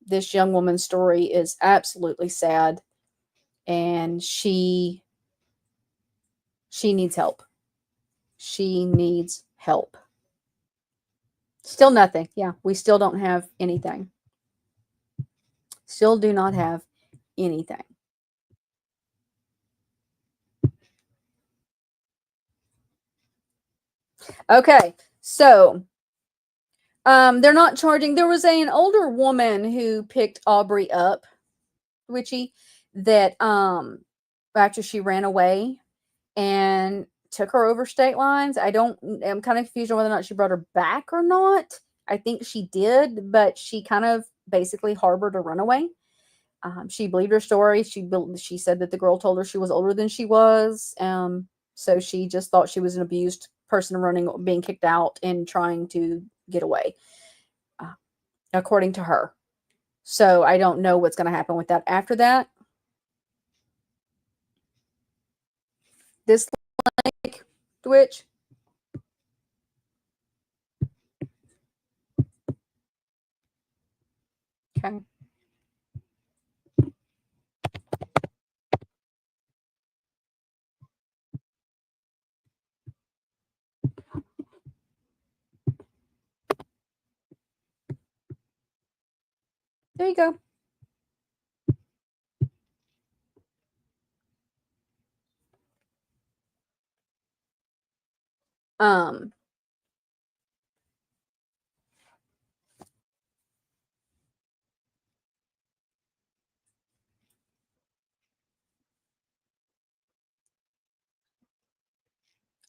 This young woman's story is absolutely sad, and she needs help. She needs help. Still nothing. Yeah, we still don't have anything. Still do not have anything. Okay, so they're not charging. There was an older woman who picked Aubrey up, Witchy, that after she ran away and took her over state lines. I'm kind of confused on whether or not she brought her back or not. I think she did, but she kind of basically harbored a runaway. She believed her story. She said that the girl told her she was older than she was. So she just thought she was an abused person being kicked out and trying to get away, according to her. So I don't know what's going to happen with that after that. This like the witch. Okay. There you go. Um,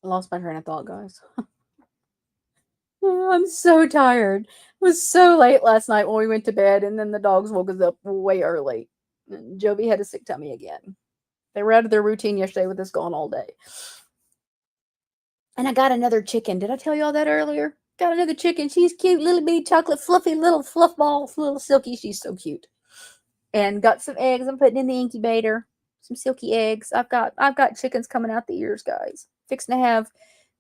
I lost my train of thought, guys. I'm so tired. It was so late last night when we went to bed, and then the dogs woke us up way early. And Jovi had a sick tummy again. They were out of their routine yesterday with us gone all day. And I got another chicken. Did I tell you all that earlier? Got another chicken. She's cute, little bitty chocolate, fluffy little fluff ball, little silky. She's so cute. And got some eggs. I'm putting in the incubator. Some silky eggs. I've got chickens coming out the ears, guys. Fixing to have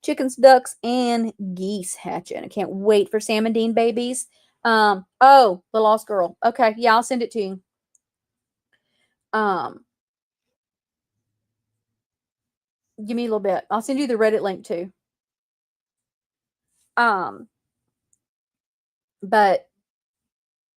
chickens, ducks, and geese hatching. I can't wait for Sam and Dean babies. Oh, the lost girl. Okay, yeah, I'll send it to you. Give me a little bit. I'll send you the Reddit link too. But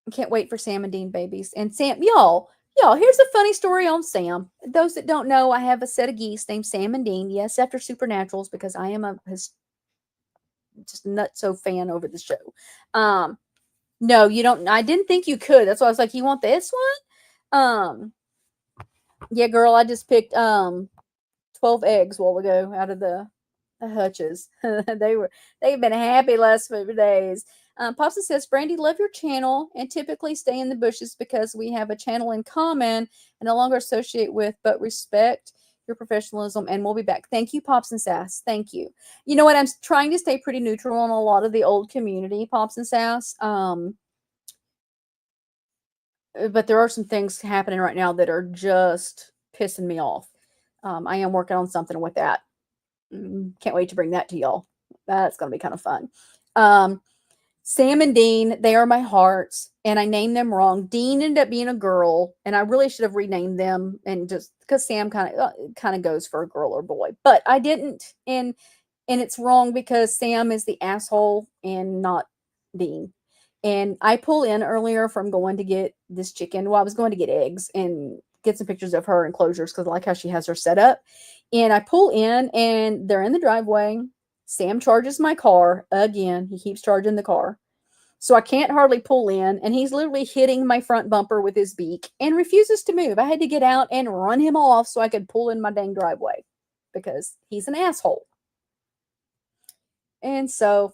I can't wait for Sam and Dean babies. And Sam, y'all, here's a funny story on Sam. Those that don't know, I have a set of geese named Sam and Dean. Yes, after Supernaturals, because I am just nutso fan over the show. No, you don't. I didn't think you could. That's why I was like, you want this one? Yeah, girl, I just picked 12 eggs a while ago out of the hutches. They've been happy last few days. Popsa says, Brandy, love your channel and typically stay in the bushes because we have a channel in common and no longer associate with, but respect your professionalism, and we'll be back. Thank you, Pops and Sass. Thank you. You know what? I'm trying to stay pretty neutral on a lot of the old community, Pops and Sass. But there are some things happening right now that are just pissing me off. I am working on something with that. Can't wait to bring that to y'all. That's going to be kind of fun. Sam and Dean, they are my hearts, and I named them wrong. Dean ended up being a girl, and I really should have renamed them, and just because Sam kind of goes for a girl or boy, but I didn't, and it's wrong because Sam is the asshole and not Dean. And I pull in earlier from going to get this chicken. Well, I was going to get eggs and get some pictures of her enclosures because I like how she has her set up. And I pull in, and they're in the driveway. Sam charges my car again. He keeps charging the car. So I can't hardly pull in, and he's literally hitting my front bumper with his beak and refuses to move. I had to get out and run him off so I could pull in my dang driveway because he's an asshole. And so,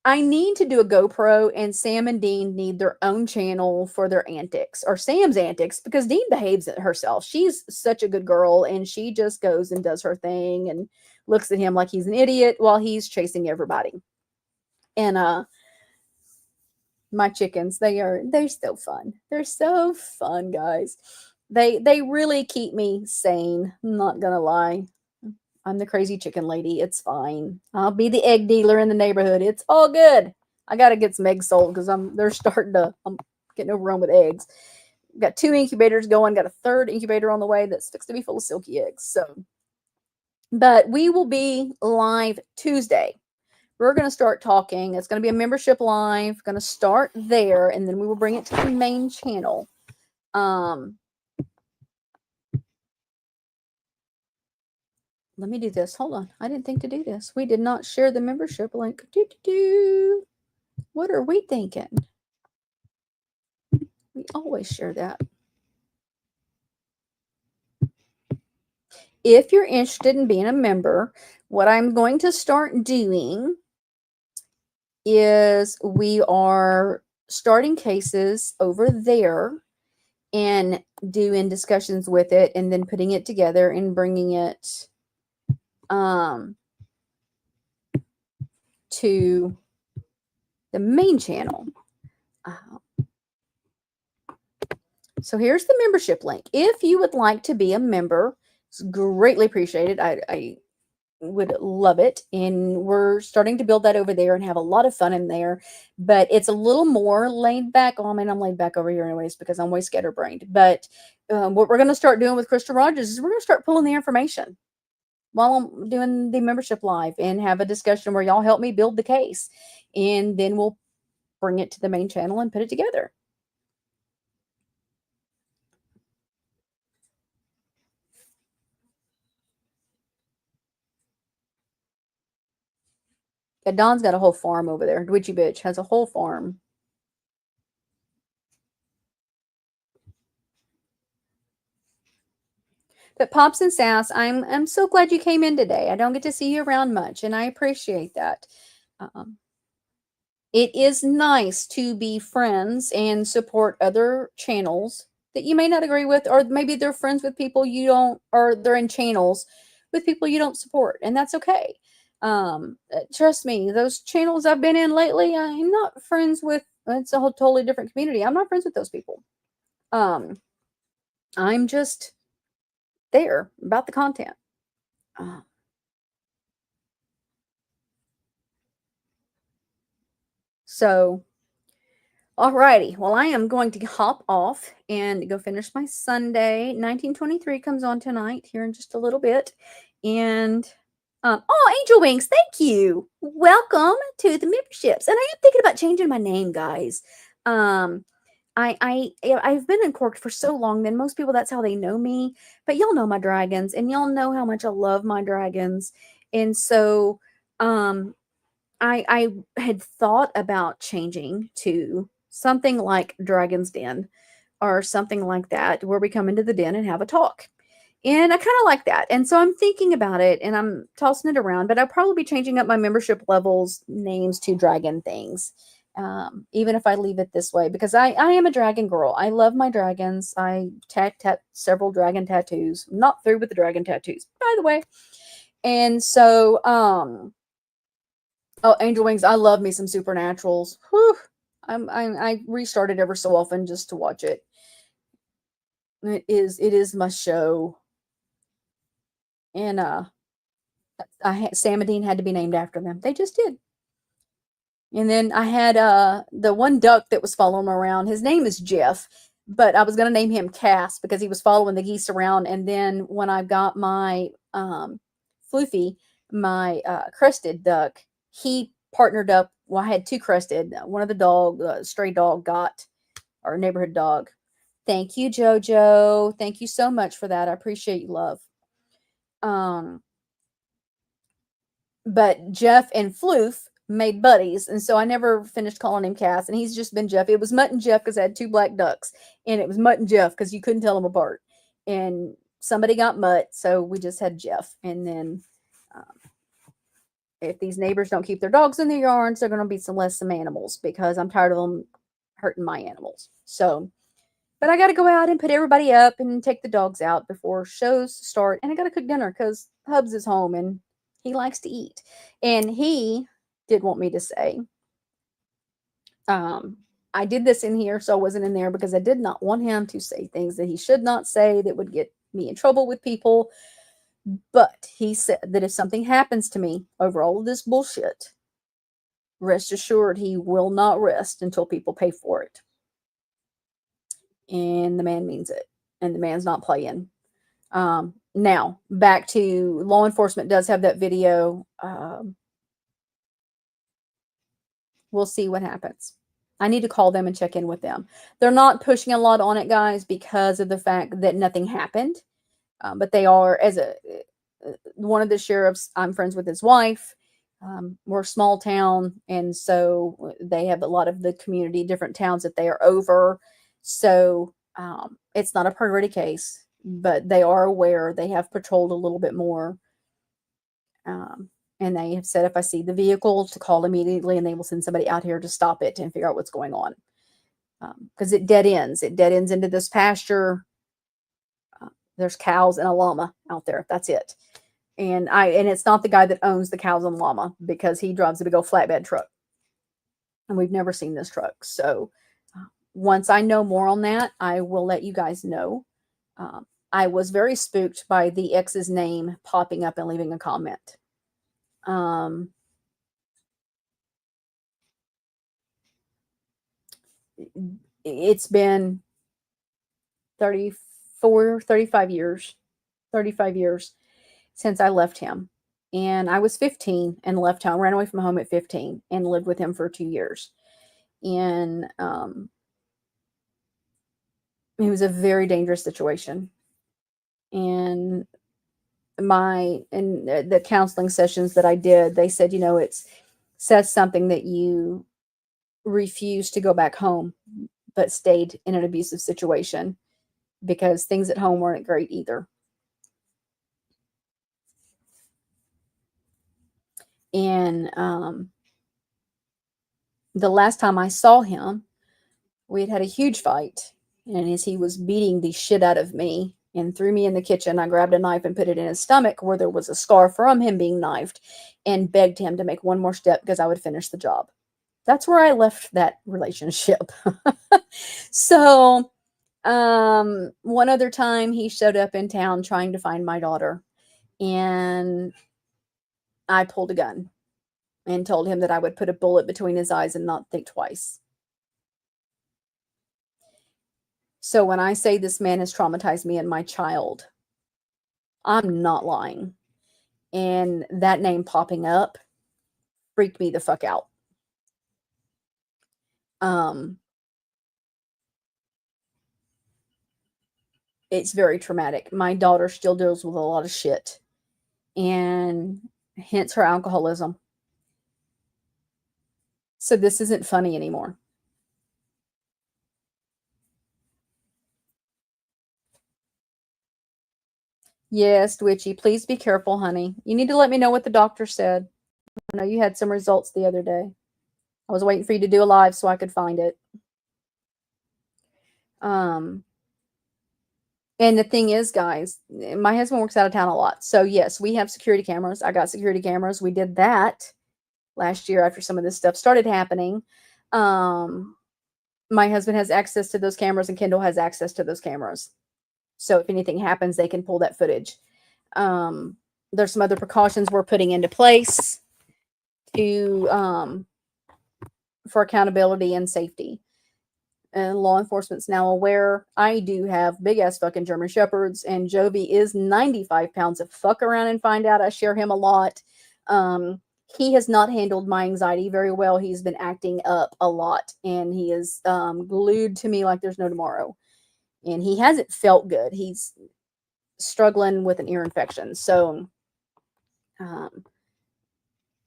I need to do a GoPro, and Sam and Dean need their own channel for their antics, or Sam's antics, because Dean behaves herself. She's such a good girl, and she just goes and does her thing, and looks at him like he's an idiot while he's chasing everybody. And my chickens, they're so fun. They're so fun, guys. They really keep me sane. I'm not gonna lie. I'm the crazy chicken lady. It's fine. I'll be the egg dealer in the neighborhood. It's all good. I gotta get some eggs sold because I'm getting overrun with eggs. Got 2 incubators going, got a 3rd incubator on the way that's fixed to be full of silky eggs. So, but we will be live Tuesday. We're going to start talking. It's going to be a membership live. Going to start there, and then we will bring it to the main channel. Let me do this. Hold on. I didn't think to do this. We did not share the membership link. What are we thinking? We always share that. If you're interested in being a member, what I'm going to start doing is we are starting cases over there and doing discussions with it and then putting it together and bringing it to the main channel. So here's the membership link. If you would like to be a member, it's greatly appreciated. I would love it. And we're starting to build that over there and have a lot of fun in there. But it's a little more laid back. Oh, I mean, I'm laid back over here anyways because I'm way scatterbrained. But what we're going to start doing with Crystal Rogers is we're going to start pulling the information while I'm doing the membership live and have a discussion where y'all help me build the case. And then we'll bring it to the main channel and put it together. Yeah, Don's got a whole farm over there. Witchy Bitch has a whole farm. But Pops and Sass, I'm so glad you came in today. I don't get to see you around much, and I appreciate that. It is nice to be friends and support other channels that you may not agree with, or maybe they're friends with people you don't, or they're in channels with people you don't support, and that's okay. Trust me, those channels I've been in lately, I'm not friends with. It's a whole totally different community. I'm not friends with those people. I'm just there about the content. So, alrighty. Well, I am going to hop off and go finish my Sunday. 1923 comes on tonight here in just a little bit. And oh, Angel Wings, thank you. Welcome to the memberships. And I am thinking about changing my name, guys. I've been in Cork for so long, then most people, that's how they know me. But y'all know my dragons, and y'all know how much I love my dragons. And so I had thought about changing to something like Dragon's Den or something like that, where we come into the den and have a talk. And I kind of like that. And so I'm thinking about it and I'm tossing it around, but I'll probably be changing up my membership levels names to dragon things. Even if I leave it this way, because I am a dragon girl. I love my dragons. I tat several dragon tattoos. I'm not through with the dragon tattoos, by the way. And so, oh, Angel Wings, I love me some Supernaturals. Whew. I restart it ever so often just to watch it. It is my show. And Sam and Dean had to be named after them. They just did. And then I had the one duck that was following me around. His name is Jeff, but I was going to name him Cass because he was following the geese around. And then when I got my Floofy, my crested duck, he partnered up. Well, I had 2 crested. One of the stray dog got, our neighborhood dog. Thank you, Jojo. Thank you so much for that. I appreciate you, love. But Jeff and Floof made buddies, and so I never finished calling him Cass, and he's just been Jeff. It was Mutt and Jeff because I had 2 black ducks, and it was Mutt and Jeff because you couldn't tell them apart. And somebody got Mutt, so we just had Jeff. And then if these neighbors don't keep their dogs in their yards, they're going to be some animals because I'm tired of them hurting my animals. So, but I got to go out and put everybody up and take the dogs out before shows start, and I got to cook dinner because Hubs is home and He likes to eat. And he did want me to say, I did this in here, so I wasn't in there because I did not want him to say things that he should not say that would get me in trouble with people. But he said that if something happens to me over all of this bullshit, rest assured he will not rest until people pay for it. And the man means it. And the man's not playing. Now, back to law enforcement does have that video. We'll see what happens. I need to call them and check in with them. They're not pushing a lot on it, guys, because of the fact that nothing happened. But they are, as one of the sheriffs, I'm friends with his wife. We're a small town, and so they have a lot of the community, different towns that they are over. So it's not a priority case, but they are aware. They have patrolled a little bit more. And they have said if I see the vehicle to call immediately, and they will send somebody out here to stop it and figure out what's going on. Because it dead ends. It dead ends into this pasture. There's cows and a llama out there. That's it. And it's not the guy that owns the cows and llama, because he drives a big old flatbed truck. And we've never seen this truck. So once I know more on that, I will let you guys know. I was very spooked by the ex's name popping up and leaving a comment. It's been 35 years since I left him. And I was 15 and left home, ran away from home at 15 and lived with him for 2 years. And it was a very dangerous situation. And the counseling sessions that I did, they said, it says something that you refused to go back home, but stayed in an abusive situation, because things at home weren't great either. And the last time I saw him, we had a huge fight. And as he was beating the shit out of me and threw me in the kitchen, I grabbed a knife and put it in his stomach where there was a scar from him being knifed, and begged him to make one more step because I would finish the job. That's where I left that relationship. So one other time he showed up in town trying to find my daughter, and I pulled a gun and told him that I would put a bullet between his eyes and not think twice. So when I say this man has traumatized me and my child, I'm not lying. And that name popping up freaked me the fuck out. It's very traumatic. My daughter still deals with a lot of shit, and hence her alcoholism. So this isn't funny anymore. Yes, Twitchy, please be careful, honey. You need to let me know what the doctor said. I know you had some results the other day. I was waiting for you to do a live so I could find it. And the thing is, guys, my husband works out of town a lot. So yes, we have security cameras. I got security cameras. We did that last year after some of this stuff started happening. My husband has access to those cameras, and Kendall has access to those cameras. So if anything happens, they can pull that footage. There's some other precautions we're putting into place for accountability and safety. And law enforcement's now aware. I do have big ass fucking German Shepherds, and Jovi is 95 pounds of fuck around and find out. I share him a lot. He has not handled my anxiety very well. He's been acting up a lot, and he is glued to me like there's no tomorrow. And he hasn't felt good. He's struggling with an ear infection. So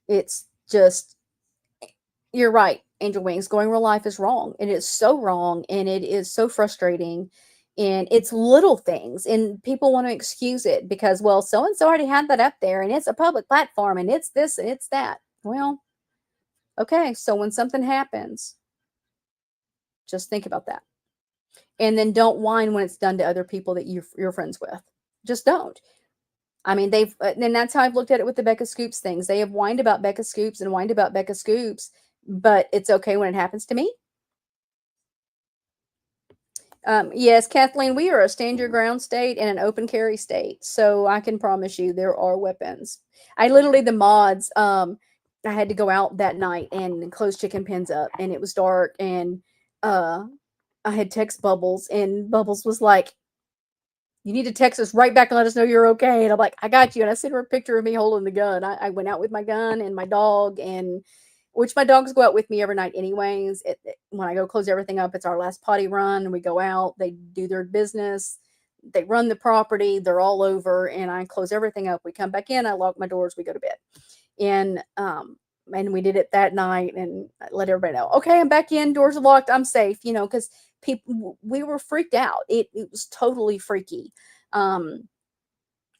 it's just, you're right, Angel Wings, going real life is wrong. And it's so wrong, and it is so frustrating. And it's little things, and people want to excuse it because, well, so-and-so already had that up there, and it's a public platform, and it's this and it's that. Well, okay, so when something happens, just think about that. And then don't whine when it's done to other people that you're friends with. Just don't. I mean, and that's how I've looked at it with the Becca Scoops things. They have whined about Becca Scoops and whined about Becca Scoops, but it's okay when it happens to me. Yes, Kathleen, we are a stand your ground state and an open carry state. So I can promise you there are weapons. I literally, the mods, I had to go out that night and close chicken pens up, and it was dark, and I had text Bubbles, and Bubbles was like, you need to text us right back and let us know you're okay. And I'm like, I got you. And I sent her a picture of me holding the gun. I went out with my gun and my dog, and which my dogs go out with me every night anyways. When I go close everything up, it's our last potty run, and we go out, they do their business, they run the property, they're all over, and I close everything up. We come back in, I lock my doors, we go to bed. And we did it that night, and I let everybody know, okay, I'm back in, doors are locked, I'm safe, because we were freaked out. It was totally freaky. And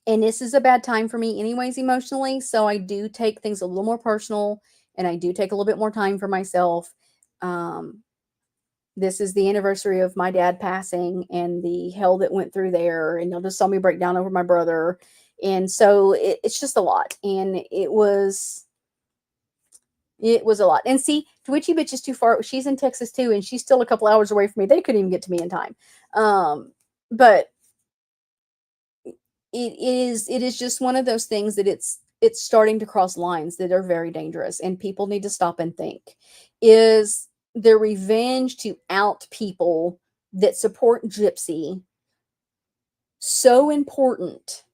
this is a bad time for me anyways, emotionally. So I do take things a little more personal, and I do take a little bit more time for myself. This is the anniversary of my dad passing and the hell that went through there. And y'all just saw me break down over my brother. And so it's just a lot. And it was a lot. And see, Twitchy Bitch is too far. She's in Texas too, and she's still a couple hours away from me. They couldn't even get to me in time. But it is just one of those things that it's starting to cross lines that are very dangerous, and people need to stop and think. Is the revenge to out people that support Gypsy so important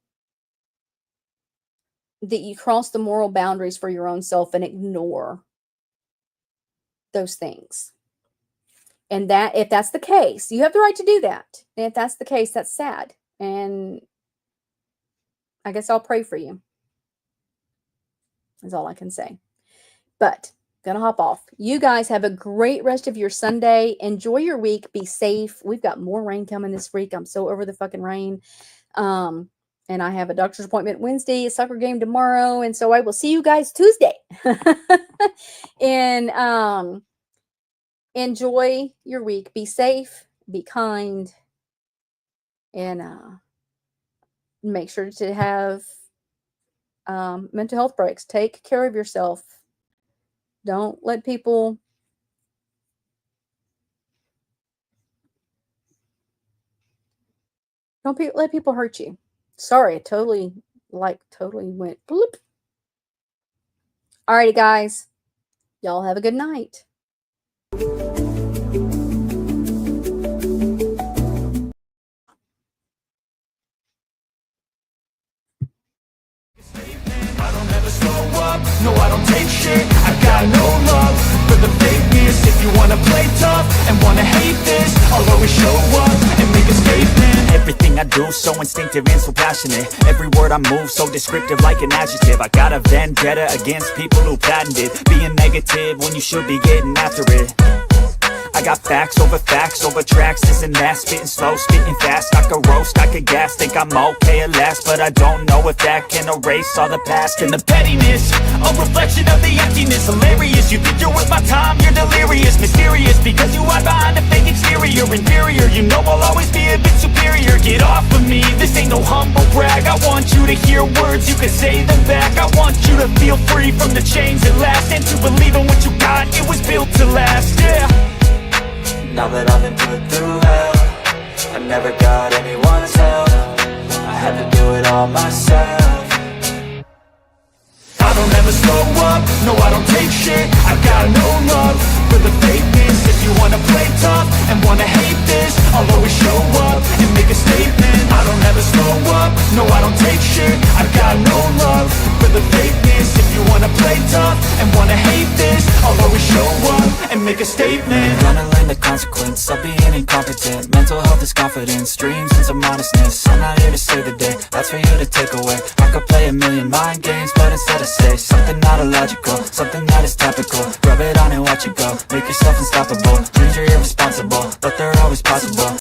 that you cross the moral boundaries for your own self and ignore those things? And that, if that's the case, you have the right to do that. And if that's the case, that's sad. And I guess I'll pray for you. That's all I can say. But gonna hop off. You guys have a great rest of your Sunday. Enjoy your week. Be safe. We've got more rain coming this week. I'm so over the fucking rain. And I have a doctor's appointment Wednesday, a soccer game tomorrow. And so I will see you guys Tuesday. And enjoy your week. Be safe. Be kind. And make sure to have mental health breaks. Take care of yourself. Don't let people let people hurt you. Sorry, it totally went bloop. Alrighty, guys. Y'all have a good night. No, I don't take shit. I got no love for the fakeness. If you wanna play tough and wanna hate this, I'll always show up and make a statement. Everything I do so instinctive and so passionate. Every word I move so descriptive like an adjective. I got a vendetta against people who patented being negative when you should be getting after it. I got facts over tracks, this and that. Spitting slow, spitting fast. I could roast, I could gas. Think I'm okay at last, but I don't know if that can erase all the past. And the pettiness, a reflection of the emptiness. Hilarious, you think you're worth my time, you're delirious. Mysterious, because you hide behind a fake exterior. Inferior, you know I'll always be a bit superior. Get off of me, this ain't no humble brag. I want you to hear words, you can say them back. I want you to feel free from the chains at last, and to believe in what you got, it was built to last, yeah. Now that I've been put through hell, I never got anyone's help. I had to do it all myself. I don't ever slow up, no I don't take shit. I got no love for the fakeness. If you wanna play tough and wanna hate this, I'll always show up and make a statement. I don't ever slow up, no I don't take shit. I got no love for the fakeness. If you wanna play tough and wanna hate this, I'll always show up and make a statement. Gonna learn the consequence of being incompetent. Mental health is confidence, dreams and some modestness. I'm not here to save the day, that's for you to take away. I could play a million mind games, but instead I say something not illogical, something that is topical. Rub it on and watch it go, make yourself unstoppable. Dreams are irresponsible, but they're always possible.